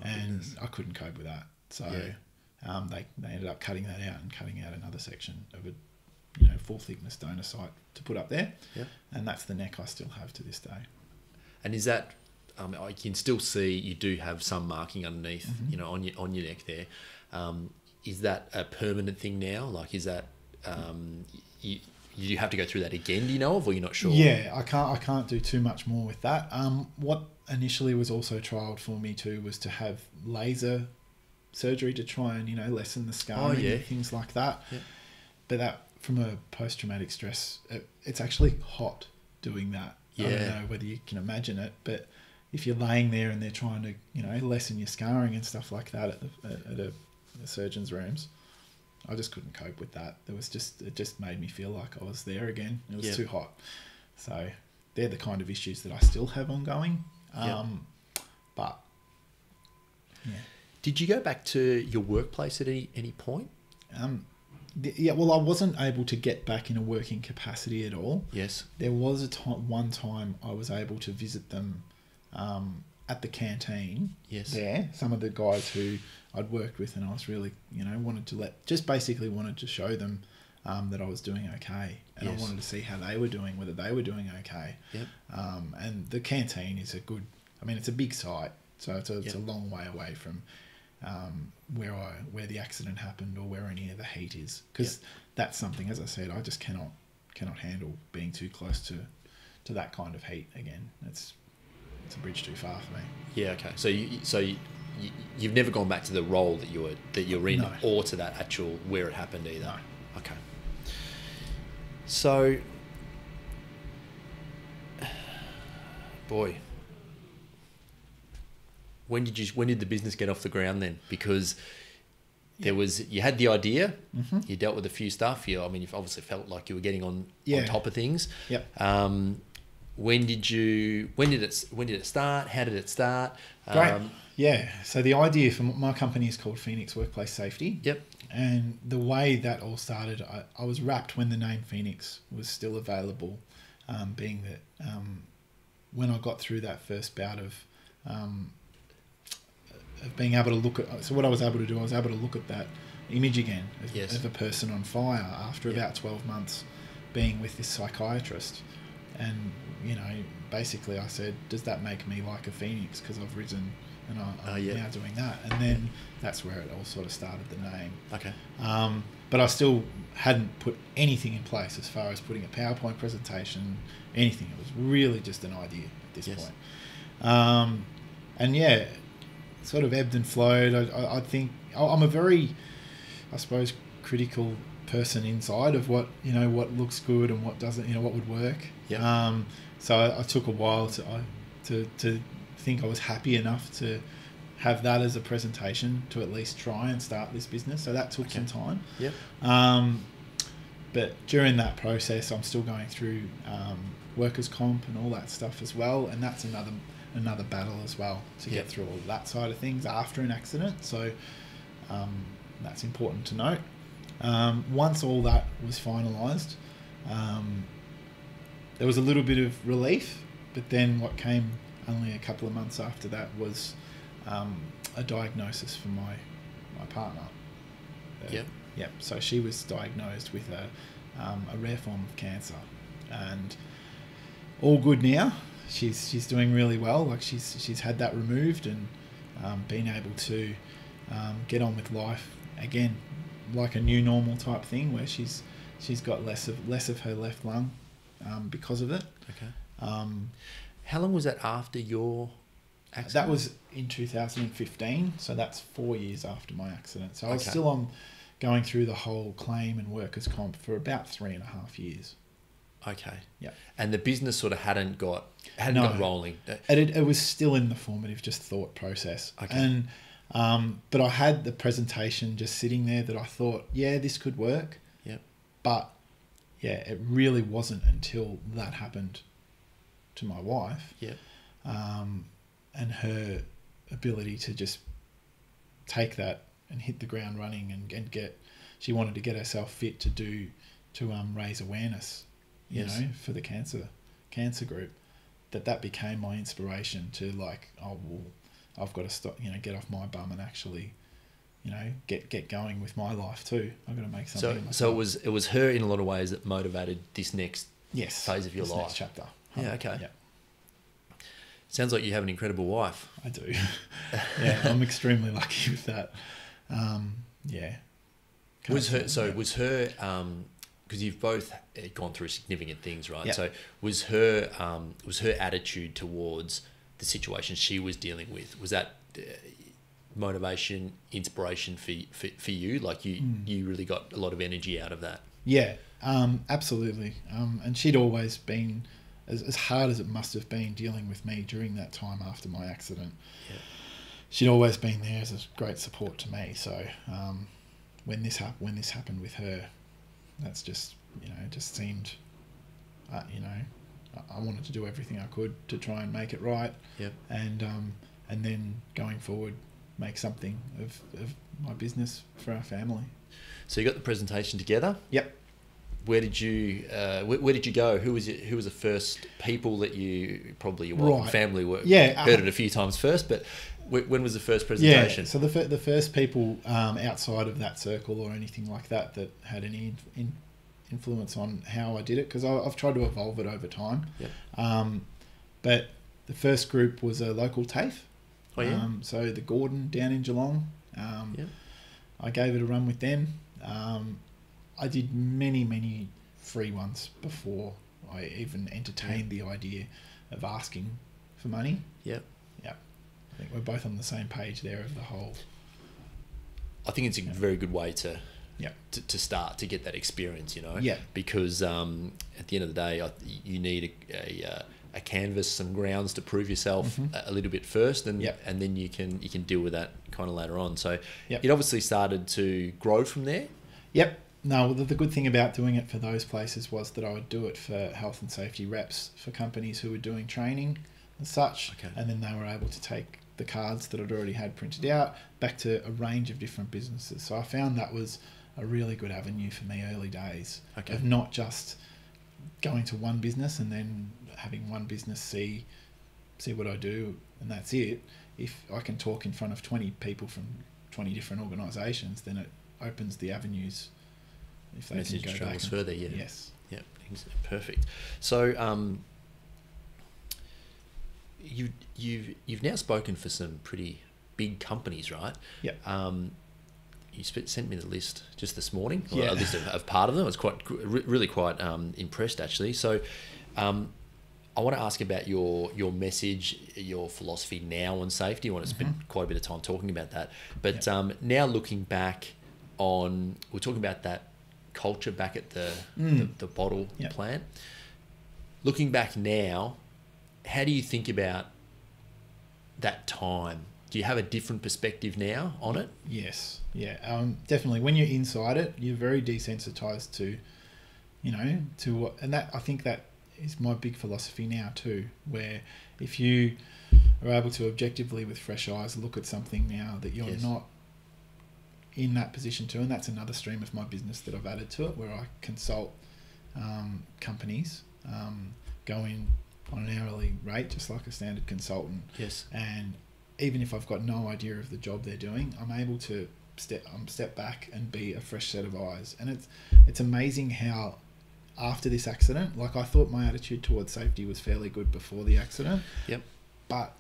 and goodness. I couldn't cope with that. So they ended up cutting that out and cutting out another section of a full thickness donor site to put up there. Yeah. And that's the neck I still have to this day. And is that, I can still see you do have some marking underneath, mm-hmm. on your neck there. Is that a permanent thing now? Is that, you have to go through that again, do you know of, or you're not sure? Yeah, I can't do too much more with that. What initially was also trialled for me too was to have laser surgery to try and, lessen the scarring and things like that. Yeah. But that, from a post-traumatic stress, it's actually hot doing that. Yeah. I don't know whether you can imagine it, but if you're laying there and they're trying to, lessen your scarring and stuff like that at a surgeon's rooms, I just couldn't cope with that. It just made me feel like I was there again. It was too hot. So they're the kind of issues that I still have ongoing. But yeah. Did you go back to your workplace at any point? Well, I wasn't able to get back in a working capacity at all. Yes. There was one time I was able to visit them at the canteen. Yes. There, some of the guys who I'd worked with, and I was really, wanted to show them that I was doing okay, and I wanted to see how they were doing, whether they were doing okay. Yep. And the canteen is it's a big site, so it's a long way away from where the accident happened or where any of the heat is, because that's something, as I said, I just cannot handle being too close to that kind of heat again. It's a bridge too far for me. Yeah. Okay. So you've never gone back to the role that you're in, No. or to that actual where it happened either. No. Okay. So, boy, when did the business get off the ground then? Because you had the idea, you dealt with a few stuff. You've obviously felt like you were getting on top of things. Yep. When did it start? How did it start? Great. So the idea for my company is called Phoenix Workplace Safety. Yep. And the way that all started, I was wrapped when the name Phoenix was still available, being that when I got through that first bout of being able to look at... So what I was able to do, I was able to look at that image again of a person on fire after about 12 months being with this psychiatrist. And, basically I said, does that make me like a phoenix? Because I've risen and I'm now doing that. And then that's where it all sort of started, the name. Okay. But I still hadn't put anything in place as far as putting a PowerPoint presentation, anything. It was really just an idea at this point. And sort of ebbed and flowed. I think I'm a very, I suppose, critical person inside of what looks good and what doesn't, what would work. Yep. So I took a while to think I was happy enough to have that as a presentation to at least try and start this business. So that took some time. Yep. But during that process, I'm still going through workers' comp and all that stuff as well, and that's another battle as well to get through all that side of things after an accident. So that's important to note. Once all that was finalised, there was a little bit of relief, but then what came only a couple of months after that was a diagnosis for my partner. Yep. So she was diagnosed with a rare form of cancer, and all good now. She's doing really well. Like she's had that removed and been able to get on with life again, like a new normal type thing, where she's got less of her left lung because of it. Okay. How long was that after your accident? That was in 2015, so that's 4 years after my accident. So I was still going through the whole claim and workers' comp for about 3.5 years. Okay. Yeah. And the business sort of hadn't got rolling. It was still in the formative, just thought process. Okay. And but I had the presentation just sitting there that I thought, this could work. Yep. But it really wasn't until that happened to my wife. Yep. And her ability to just take that and hit the ground running and she wanted to get herself fit to raise awareness, for the cancer group, that became my inspiration to I've got to stop, get off my bum and actually, get going with my life too. I've got to make something of myself. So it was her in a lot of ways that motivated this next phase of your life. Next chapter. Yeah. Okay. Yeah. Sounds like you have an incredible wife. I do. I'm extremely lucky with that. Was her because you've both gone through significant things, right? Yep. So was her attitude towards the situation she was dealing with, was that motivation, inspiration for you? Like you really got a lot of energy out of that? Yeah, absolutely. And she'd always been, as hard as it must have been dealing with me during that time after my accident, she'd always been there as a great support to me. So when this happened with her, that's just, it just seemed, I wanted to do everything I could to try and make it right. Yep. And then going forward, make something of my business for our family. So you got the presentation together. Yep. Where did you go? Who was the first people that you probably your family were? Yeah, heard it a few times first, but when was the first presentation? Yeah, so the first people outside of that circle or anything like that had any influence on how I did it, because I've tried to evolve it over time. Yep. But the first group was a local TAFE. Oh yeah. So the Gordon down in Geelong. Yep. I gave it a run with them. I did many free ones before I even entertained the idea of asking for money. Yep. Yep. I think we're both on the same page there of the whole. I think it's a very good way to Yep. to start to get that experience, Yeah. because at the end of the day, you need a canvas, some grounds to prove yourself a little bit first, and Yep. and then you can deal with that kind of later on. So Yep. it obviously started to grow from there. Yep. No, the good thing about doing it for those places was that I would do it for health and safety reps for companies who were doing training and such. Okay. And then they were able to take the cards that I'd already had printed out back to a range of different businesses. So I found that was a really good avenue for me early days, of not just going to one business and then having one business see what I do and that's it. If I can talk in front of 20 people from 20 different organisations, then it opens the avenues. If they Message can go travels back further, yeah. Yes. Yeah, perfect. So you've now spoken for some pretty big companies, right? Yep. You sent me the list just this morning, or Yeah. a list of part of them. I was really quite impressed, actually. So I want to ask about your message, your philosophy now on safety. I want to spend quite a bit of time talking about that. But now looking back on, we're talking about that culture back at the bottle plant. Looking back now, how do you think about that time? Do you have a different perspective now on it? Yes. Yeah. Definitely. When you're inside it, you're very desensitized to, to what, and that, I think that is my big philosophy now too, where if you are able to objectively with fresh eyes look at something now that you're not in that position to, and that's another stream of my business that I've added to it, where I consult companies, go in on an hourly rate just like a standard consultant. Yes. And even if I've got no idea of the job they're doing, I'm able to step back and be a fresh set of eyes. And it's amazing how after this accident, like I thought my attitude towards safety was fairly good before the accident. Yep. But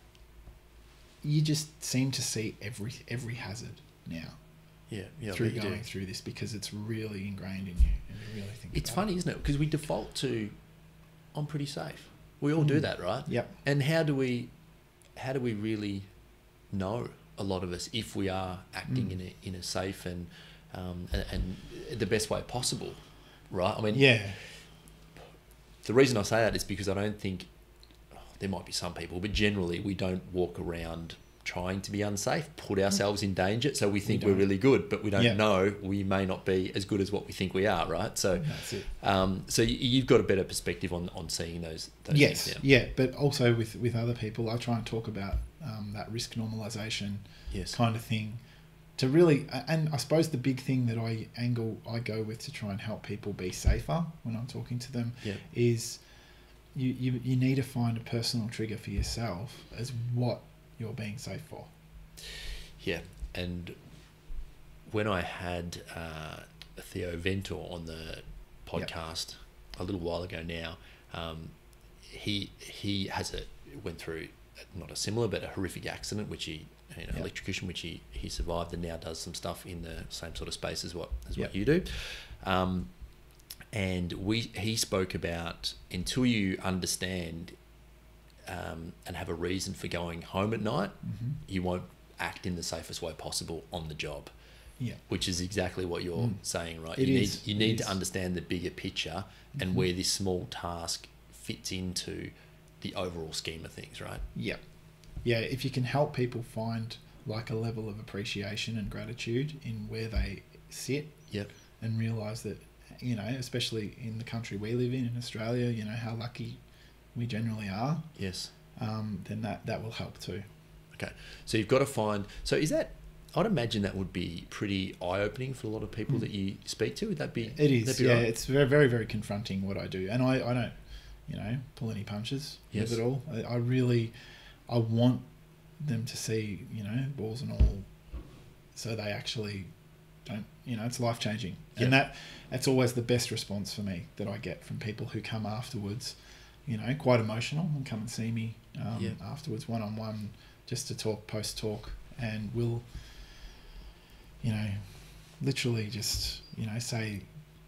you just seem to see every hazard now. Yeah. Through going through this, because it's really ingrained in you, and you really think. It's funny, isn't it? Because we default to, I'm pretty safe. We all do that, right? Yep. And how do we really know, a lot of us, if we are acting in a safe and the best way possible, right? I mean, the reason I say that is because I don't think, there might be some people, but generally we don't walk around trying to be unsafe, put ourselves in danger. So we think we're really good, but we don't know we may not be as good as what we think we are, right? So that's it. So you've got a better perspective on seeing those yes, things now. Yeah, but also with other people, I try and talk about that risk normalization kind of thing to really, and I suppose the big thing that I go with to try and help people be safer when I'm talking to them is you need to find a personal trigger for yourself as what you're being safe for. Yeah. And when I had Theo Ventor on the podcast a little while ago now, he went through not a similar but a horrific accident, which he electrocution, which he survived, and now does some stuff in the same sort of space as what you do. And he spoke about, until you understand and have a reason for going home at night, you won't act in the safest way possible on the job. Yeah, which is exactly what you're saying, right? You need to understand the bigger picture and where this small task fits into the overall scheme of things, right? Yeah. Yeah, if you can help people find like a level of appreciation and gratitude in where they sit Yep. and realise that, especially in the country we live in Australia, how lucky we generally are. Yes. Then that will help too. Okay. So you've got to find. So is that? I'd imagine that would be pretty eye-opening for a lot of people that you speak to. Would that be? It is. Yeah. Right? It's very, very, very confronting what I do, and I don't, pull any punches Yes. with it all. I want them to see, balls and all, so they actually don't. It's life changing, and that's always the best response for me that I get from people who come afterwards. Quite emotional and come and see me afterwards, one-on-one, just to talk, post-talk, and will, literally just, say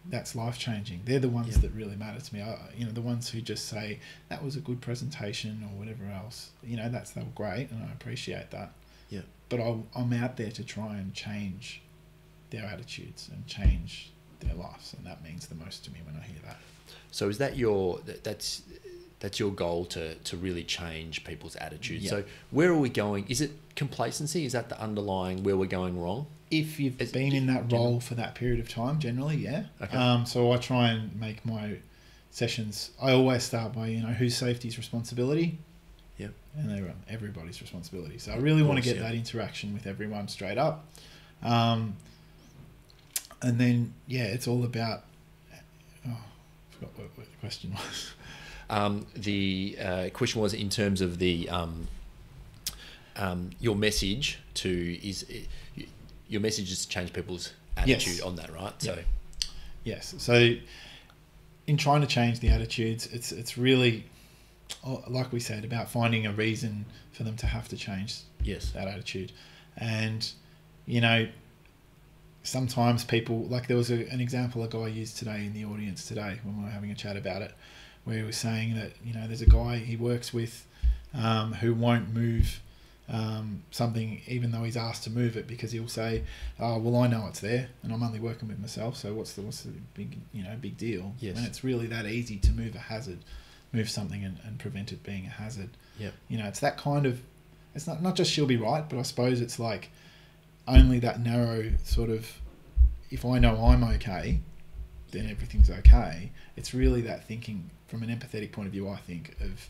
that's life-changing. They're the ones that really matter to me. The ones who just say, that was a good presentation or whatever else, that's great, and I appreciate that. Yeah. But I'm out there to try and change their attitudes and change their lives, and that means the most to me when I hear that. So is that that's your goal to really change people's attitudes? Yeah. So where are we going? Is it complacency? Is that the underlying where we're going wrong? If you've been in that role for that period of time, generally, yeah. Okay. So I try and make my sessions, I always start by, whose safety is responsibility? Yep. And everybody's responsibility. So I really want to get that interaction with everyone straight up. And then, it's all about, I forgot what the question was. The question was in terms of the your message your message is to change people's attitude on that, right? Yep. So yes. So in trying to change the attitudes, it's really, like we said, about finding a reason for them to have to change that attitude. And sometimes people, like there was an example a guy used today in the audience today when we were having a chat about it, where he was saying that, there's a guy he works with who won't move something even though he's asked to move it, because he'll say, oh, well, I know it's there and I'm only working with myself, so what's the big deal? Yes. When it's really that easy to move something and prevent it being a hazard. Yep. It's that kind of, it's not just she'll be right, but I suppose it's like only that narrow sort of, if I know I'm okay, then everything's okay. It's really that thinking from an empathetic point of view, I think, of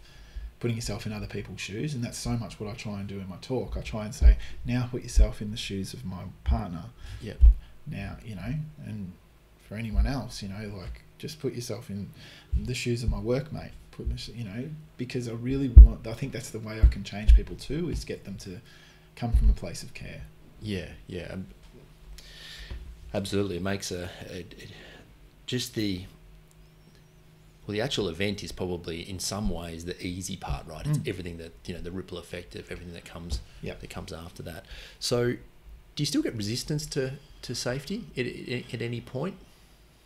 putting yourself in other people's shoes. And that's so much what I try and do in my talk. I try and say, now put yourself in the shoes of my partner. Yeah. Now, and for anyone else, like just put yourself in the shoes of my workmate. Because I think that's the way I can change people too, is get them to come from a place of care. Yeah. Absolutely. It makes the actual event is probably in some ways the easy part, right? It's everything that, the ripple effect of everything that comes after that. So do you still get resistance to safety at any point?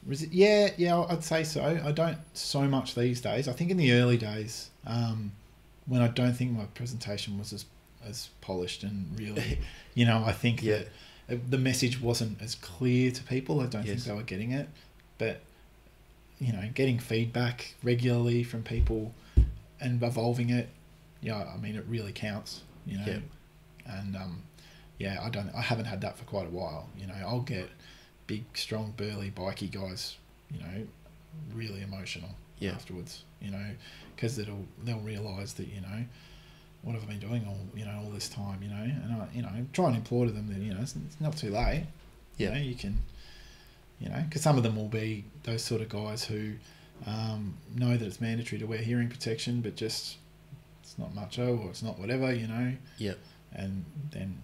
Yeah, I'd say so. I don't so much these days. I think in the early days, when I don't think my presentation was as polished and really, I think that the message wasn't as clear to people. I don't think they were getting it. But, getting feedback regularly from people and evolving it, it really counts, Yeah. And, I haven't had that for quite a while. I'll get big, strong, burly, bikey guys, really emotional afterwards, because they'll realise that, what have I been doing all this time, and I try and implore to them that, it's not too late. Yeah. You can, because some of them will be those sort of guys who know that it's mandatory to wear hearing protection, but just it's not macho or it's not whatever, Yeah. And then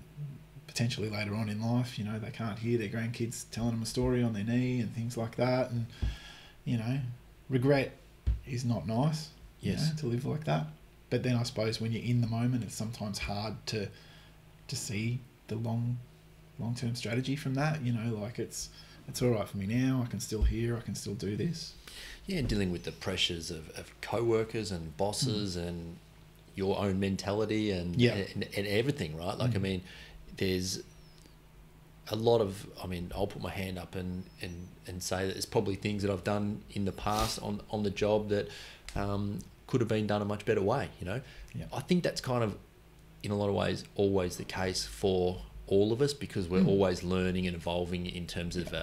potentially later on in life, they can't hear their grandkids telling them a story on their knee and things like that. And, regret is not nice, to live like that. But then I suppose when you're in the moment, it's sometimes hard to see the long-term strategy from that, like it's all right for me now. I can still hear, I can still do this. Yeah, and dealing with the pressures of co-workers and bosses and your own mentality and everything, right? Like, I mean, there's a lot of, I'll put my hand up and say that there's probably things that I've done in the past on the job that could have been done a much better way, Yeah. I think that's kind of, in a lot of ways, always the case for all of us because we're always learning and evolving in terms of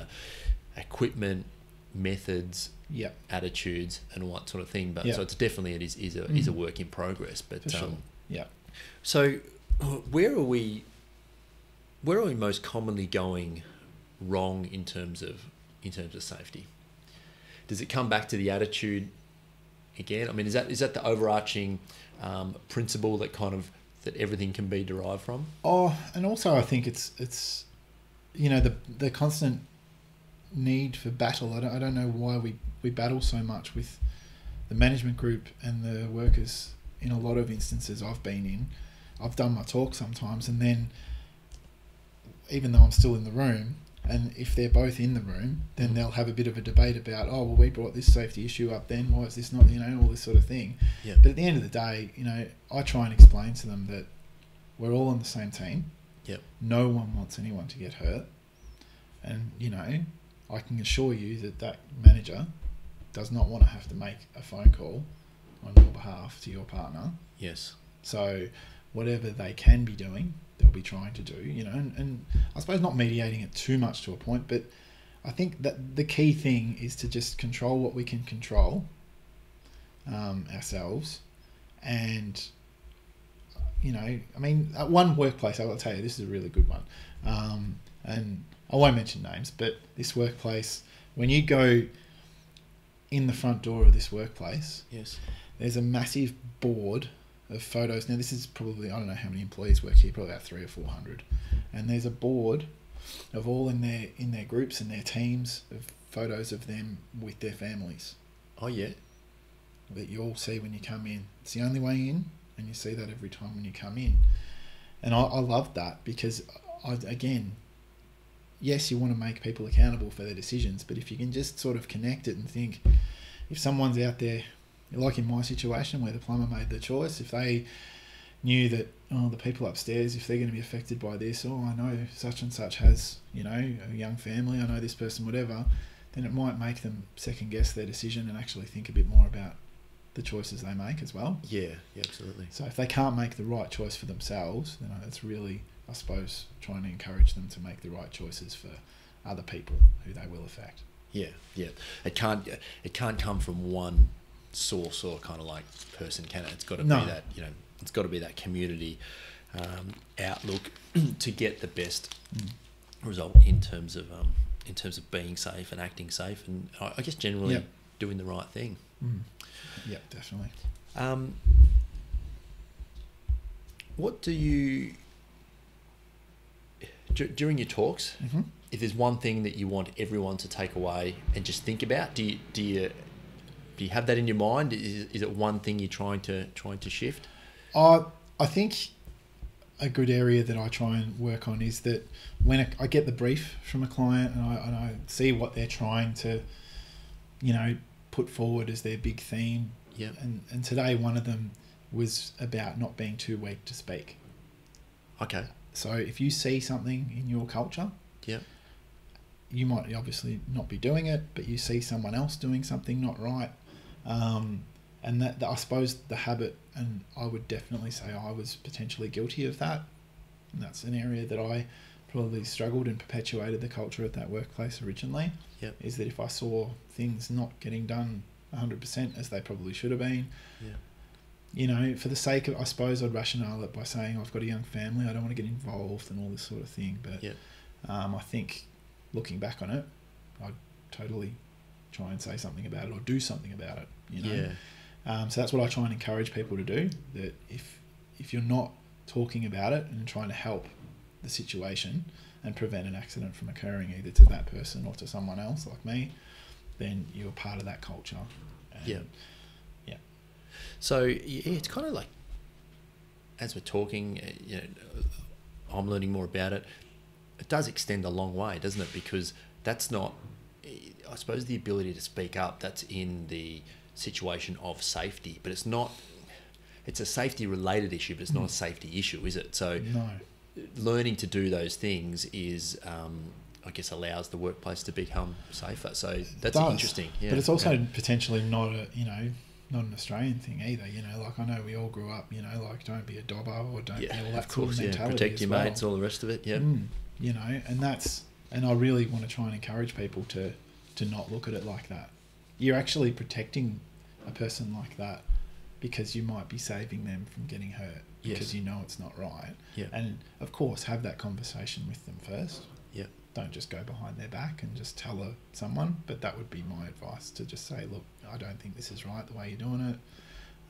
equipment, methods, attitudes, and all that sort of thing. But so it's definitely is a work in progress. But For sure. So where are we most commonly going wrong in terms of safety? Does it come back to the attitude again? I mean, is that the overarching principle that everything can be derived from? Oh, and also I think it's the constant need for battle. I don't know why we battle so much with the management group and the workers in a lot of instances I've been in. I've done my talk sometimes, and then even though I'm still in the room, and if they're both in the room, then they'll have a bit of a debate about, oh, well, we brought this safety issue up then, why is this not, all this sort of thing. Yeah. But at the end of the day, I try and explain to them that we're all on the same team. Yep. No one wants anyone to get hurt. And, I can assure you that manager does not want to have to make a phone call on your behalf to your partner. Yes. So whatever they can be doing, they'll be trying to do, and I suppose not mediating it too much to a point, but I think that the key thing is to just control what we can control ourselves. And, at one workplace, I will tell you, this is a really good one. And I won't mention names, but this workplace, when you go in the front door of this workplace, yes, there's a massive board of photos. Now, this is probably, I don't know how many employees work here, probably about 300 or 400. And there's a board of all in their groups and their teams of photos of them with their families. Oh, yeah. That you all see when you come in. It's the only way in, and you see that every time when you come in. And I love that because, yes, you want to make people accountable for their decisions, but if you can just sort of connect it and think, if someone's out there, like in my situation where the plumber made the choice, if they knew that, the people upstairs, if they're going to be affected by this, I know such and such has, a young family, I know this person, whatever, then it might make them second guess their decision and actually think a bit more about the choices they make as well. Yeah, absolutely. So if they can't make the right choice for themselves, then it's really, I suppose, trying to encourage them to make the right choices for other people who they will affect. Yeah. It can't come from one source or kind of like person, can it? It's got to be that, it's got to be that community outlook to get the best result in terms of being safe and acting safe, and I guess generally doing the right thing. Yeah, definitely. What do you during your talks? Mm-hmm. If there's one thing that you want everyone to take away and just think about, do you have that in your mind? Is it one thing you're trying to shift? I think a good area that I try and work on is that when I get the brief from a client and I see what they're trying to, put forward as their big theme. Yeah. And today one of them was about not being too weak to speak. Okay. So if you see something in your culture, you might obviously not be doing it, but you see someone else doing something not right, and that I suppose the habit, and I would definitely say I was potentially guilty of that, and that's an area that I probably struggled and perpetuated the culture at that workplace originally. Is that if I saw things not getting done 100% as they probably should have been, for the sake of, I suppose I'd rationale it by saying I've got a young family, I don't want to get involved and all this sort of thing, but I think looking back on it, I'd totally try and say something about it or do something about it, so that's what I try and encourage people to do, that if you're not talking about it and trying to help the situation and prevent an accident from occurring either to that person or to someone else like me, then you're part of that culture. And so it's kind of like, as we're talking, I'm learning more about it. It does extend a long way, doesn't it? Because that's not, I suppose, the ability to speak up, that's in the situation of safety, but it's not, it's a safety related issue, but it's not a safety issue, is it? So no. Learning to do those things is, I guess, allows the workplace to become safer. So that's interesting. Yeah. But it's also potentially not a, not an Australian thing either. You know, like I know we all grew up, you know, like don't be a dobber or don't be all that of course, sort of mentality. Protect your as well. mates, all the rest of it. Yeah. You know, and I really want to try and encourage people to not look at it like that. You're actually protecting a person like that because you might be saving them from getting hurt because you know it's not right. Yeah. And of course, have that conversation with them first. Yeah. Don't just go behind their back and just tell someone. But that would be my advice, to just say, look, I don't think this is right the way you're doing it.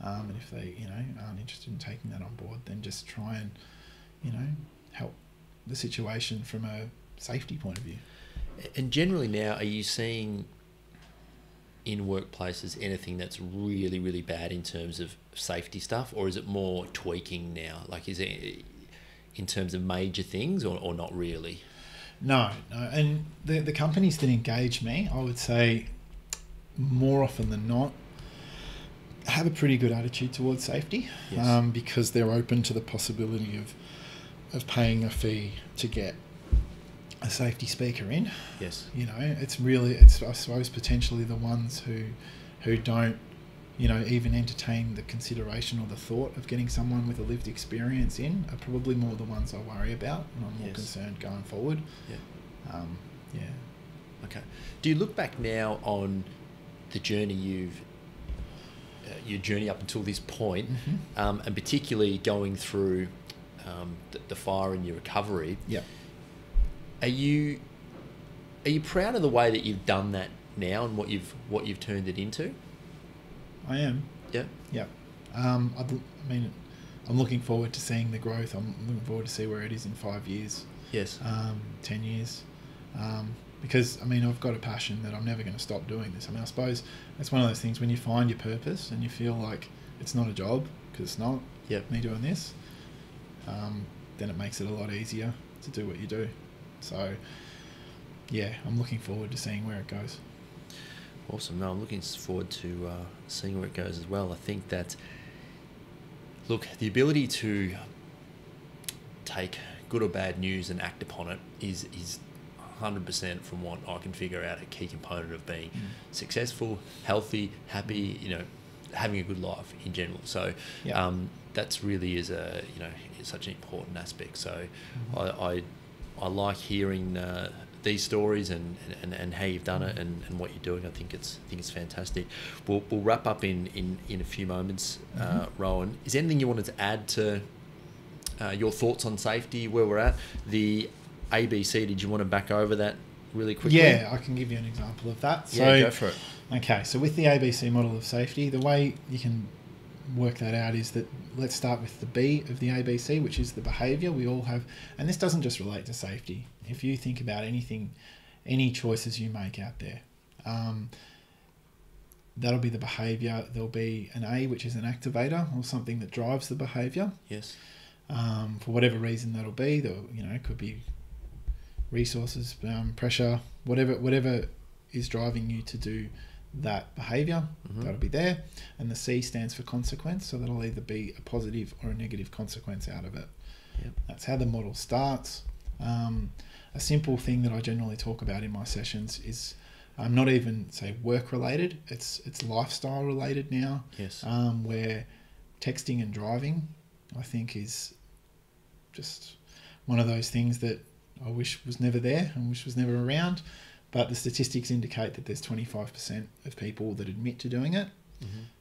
And if they, you know, aren't interested in taking that on board, then just try and, you know, help the situation from a safety point of view. And generally now, are you seeing in workplaces anything that's really, really bad in terms of safety stuff, or is it more tweaking now? Like, is it in terms of major things, or not really? No. And the companies that engage me, I would say more often than not, have a pretty good attitude towards safety. Yes. Because they're open to the possibility of paying a fee to get a safety speaker in. Yes. You know, it's I suppose potentially the ones who don't, you know, even entertain the consideration or the thought of getting someone with a lived experience in are probably more the ones I worry about, and I'm more concerned going forward. Yeah. Okay. Do you look back now on the journey your journey up until this point, and particularly going through the fire and your recovery? Yeah. Are you proud of the way that you've done that now and what you've turned it into? I am. Yeah. Yeah. I mean, I'm looking forward to seeing the growth. I'm looking forward to see where it is in 5 years. Yes. 10 years. Because, I mean, I've got a passion that I'm never going to stop doing this. I mean, I suppose it's one of those things when you find your purpose and you feel like it's not a job, because it's not me doing this, then it makes it a lot easier to do what you do. So, yeah, I'm looking forward to seeing where it goes. Awesome. No, I'm looking forward to seeing where it goes as well. I think that, look, the ability to take good or bad news and act upon it is 100%, from what I can figure out, a key component of being successful, healthy, happy, you know, having a good life in general. So that's really is such an important aspect. So I like hearing these stories and how you've done it and what you're doing. I think it's fantastic. We'll wrap up in a few moments. Rohan, is there anything you wanted to add to your thoughts on safety, where we're at? The ABC, did you want to back over that really quickly? Yeah, I can give you an example of that. Yeah, go for it. Okay, so with the ABC model of safety, the way you can work that out is that, let's start with the B of the ABC, which is the behaviour we all have. And this doesn't just relate to safety. If you think about anything, any choices you make out there, that'll be the behaviour. There'll be an A, which is an activator, or something that drives the behaviour. Yes. For whatever reason that'll be, it could be resources, pressure, whatever is driving you to do that behaviour, that'll be there. And the C stands for consequence, so that'll either be a positive or a negative consequence out of it. Yep. That's how the model starts. A simple thing that I generally talk about in my sessions is not even, say, work related, it's lifestyle related now. Yes. Where texting and driving, I think, is just one of those things that I wish was never there and wish was never around. But the statistics indicate that there's 25% of people that admit to doing it.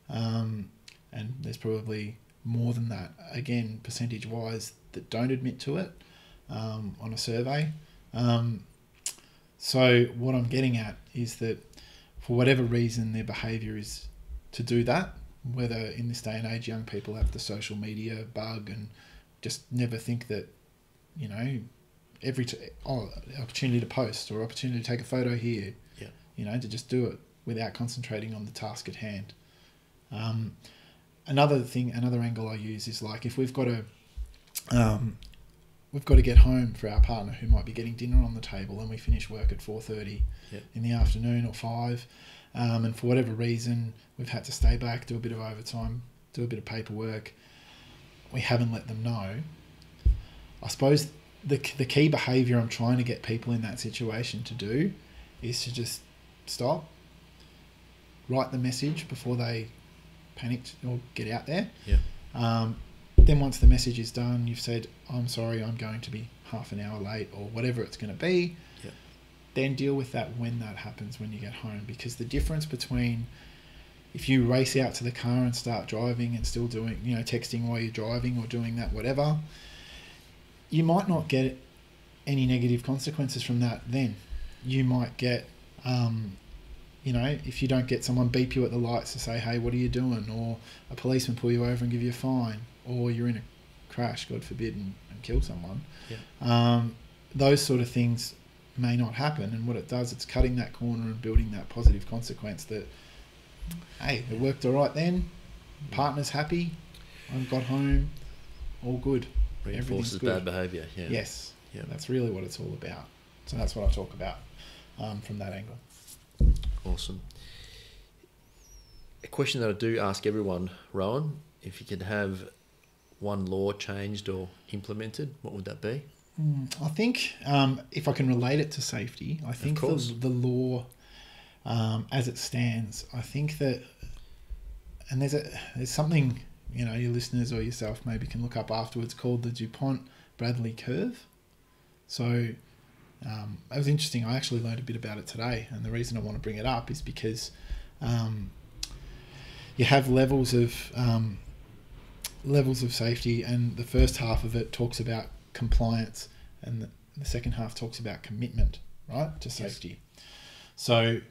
And there's probably more than that, again, percentage-wise, that don't admit to it on a survey. So what I'm getting at is that for whatever reason their behaviour is to do that, whether in this day and age young people have the social media bug and just never think that, you know, opportunity to post or opportunity to take a photo here, you know, to just do it without concentrating on the task at hand. Another angle I use is, like, if we've got to get home for our partner who might be getting dinner on the table, and we finish work at 4:30 in the afternoon or 5, and for whatever reason we've had to stay back, do a bit of overtime, do a bit of paperwork, we haven't let them know. I suppose the key behaviour I'm trying to get people in that situation to do is to just stop, write the message before they panicked or get out there. Yeah. Then once the message is done, you've said, I'm sorry, I'm going to be half an hour late or whatever it's going to be. Yeah. Then deal with that when that happens, when you get home. Because the difference between if you race out to the car and start driving and still doing, texting while you're driving or doing that, whatever, you might not get any negative consequences from that then. You might get, if you don't get someone beep you at the lights to say, hey, what are you doing? Or a policeman pull you over and give you a fine. Or you're in a crash, God forbid, and kill someone. Yeah. Those sort of things may not happen. And what it does, it's cutting that corner and building that positive consequence that, hey, it worked all right then. Partner's happy. I got home. All good. Reinforces bad behaviour. Yeah. Yes. Yeah. That's really what it's all about. So that's what I talk about from that angle. Awesome. A question that I do ask everyone, Rohan, if you could have one law changed or implemented, what would that be? I think if I can relate it to safety, I think the law as it stands, I think that, and there's something, your listeners or yourself maybe can look up afterwards called the Dupont Bradley curve. So it was interesting. I actually learned a bit about it today, and the reason I want to bring it up is because you have levels of safety, and the first half of it talks about compliance, and the second half talks about commitment, right, to safety. Yes. So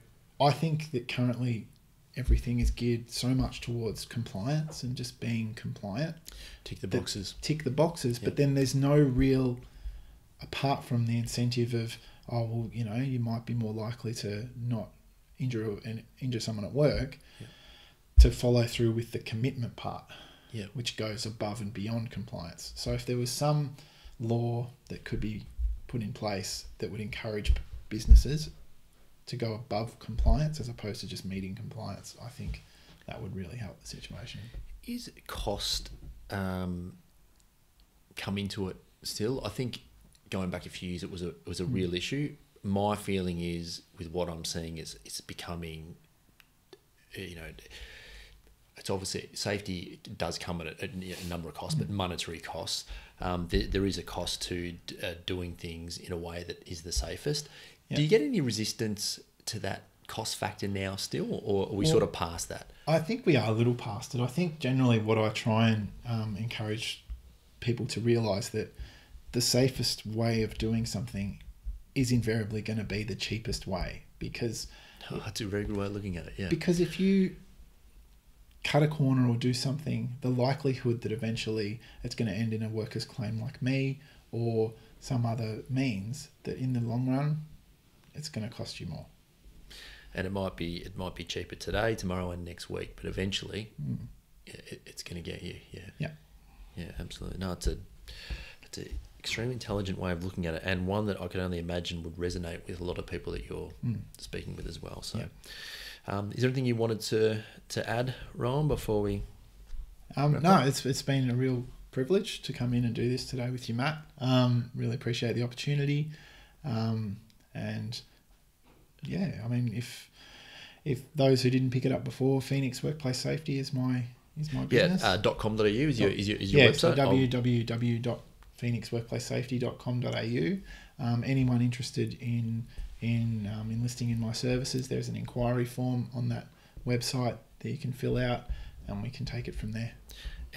I think that currently everything is geared so much towards compliance and just being compliant. Tick the boxes. Yep. But then there's no real, apart from the incentive of, you might be more likely to not injure someone at work, yep, to follow through with the commitment part, yep, which goes above and beyond compliance. So if there was some law that could be put in place that would encourage businesses to go above compliance as opposed to just meeting compliance, I think that would really help the situation. Is cost come into it still? I think going back a few years, it was a real issue. My feeling is, with what I'm seeing, is it's becoming, it's obviously safety does come at a number of costs, but monetary costs. There is a cost to doing things in a way that is the safest. Yep. Do you get any resistance to that cost factor now still, or are we sort of past that? I think we are a little past it. I think generally what I try and encourage people to realise that the safest way of doing something is invariably going to be the cheapest way, because... Oh, that's a very good way of looking at it, yeah. Because if you cut a corner or do something, the likelihood that eventually it's going to end in a workers' claim like me or some other means that in the long run it's going to cost you more. And it might be cheaper today, tomorrow, and next week, but eventually it's going to get you. Yeah, absolutely. No, it's an extremely intelligent way of looking at it, and one that I can only imagine would resonate with a lot of people that you're speaking with as well. So, is there anything you wanted to add, Rohan, before we? No, it's been a real privilege to come in and do this today with you, Matt. Really appreciate the opportunity, and yeah, I mean, if those who didn't pick it up before, Phoenix Workplace Safety is my business. Yeah, .com.au is your website. So www.phoenixworkplacesafety.com.au. Anyone interested in enlisting in my services, there's an inquiry form on that website that you can fill out, and we can take it from there.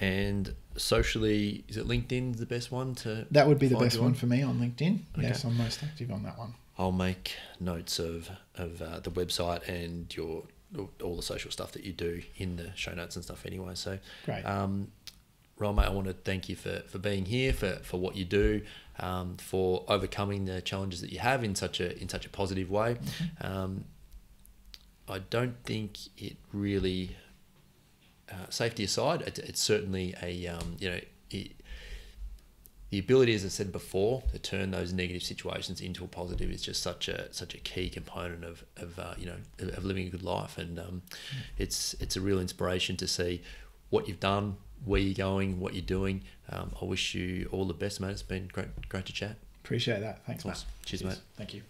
And socially, is it LinkedIn the best one to? That would be the best one for me on LinkedIn. Okay. Yes, I'm most active on that one. I'll make notes of the website and all the social stuff that you do in the show notes and stuff anyway. So great. Rohan, mate, I want to thank you for being here, for what you do, for overcoming the challenges that you have in such a positive way. Mm-hmm. I don't think it really, safety aside, it's certainly the ability, as I said before, to turn those negative situations into a positive is just such a key component of living a good life, and it's a real inspiration to see what you've done, where you're going, what you're doing. I wish you all the best, mate. It's been great to chat. Appreciate that. Thanks, Matt. Cheers, mate. Thank you.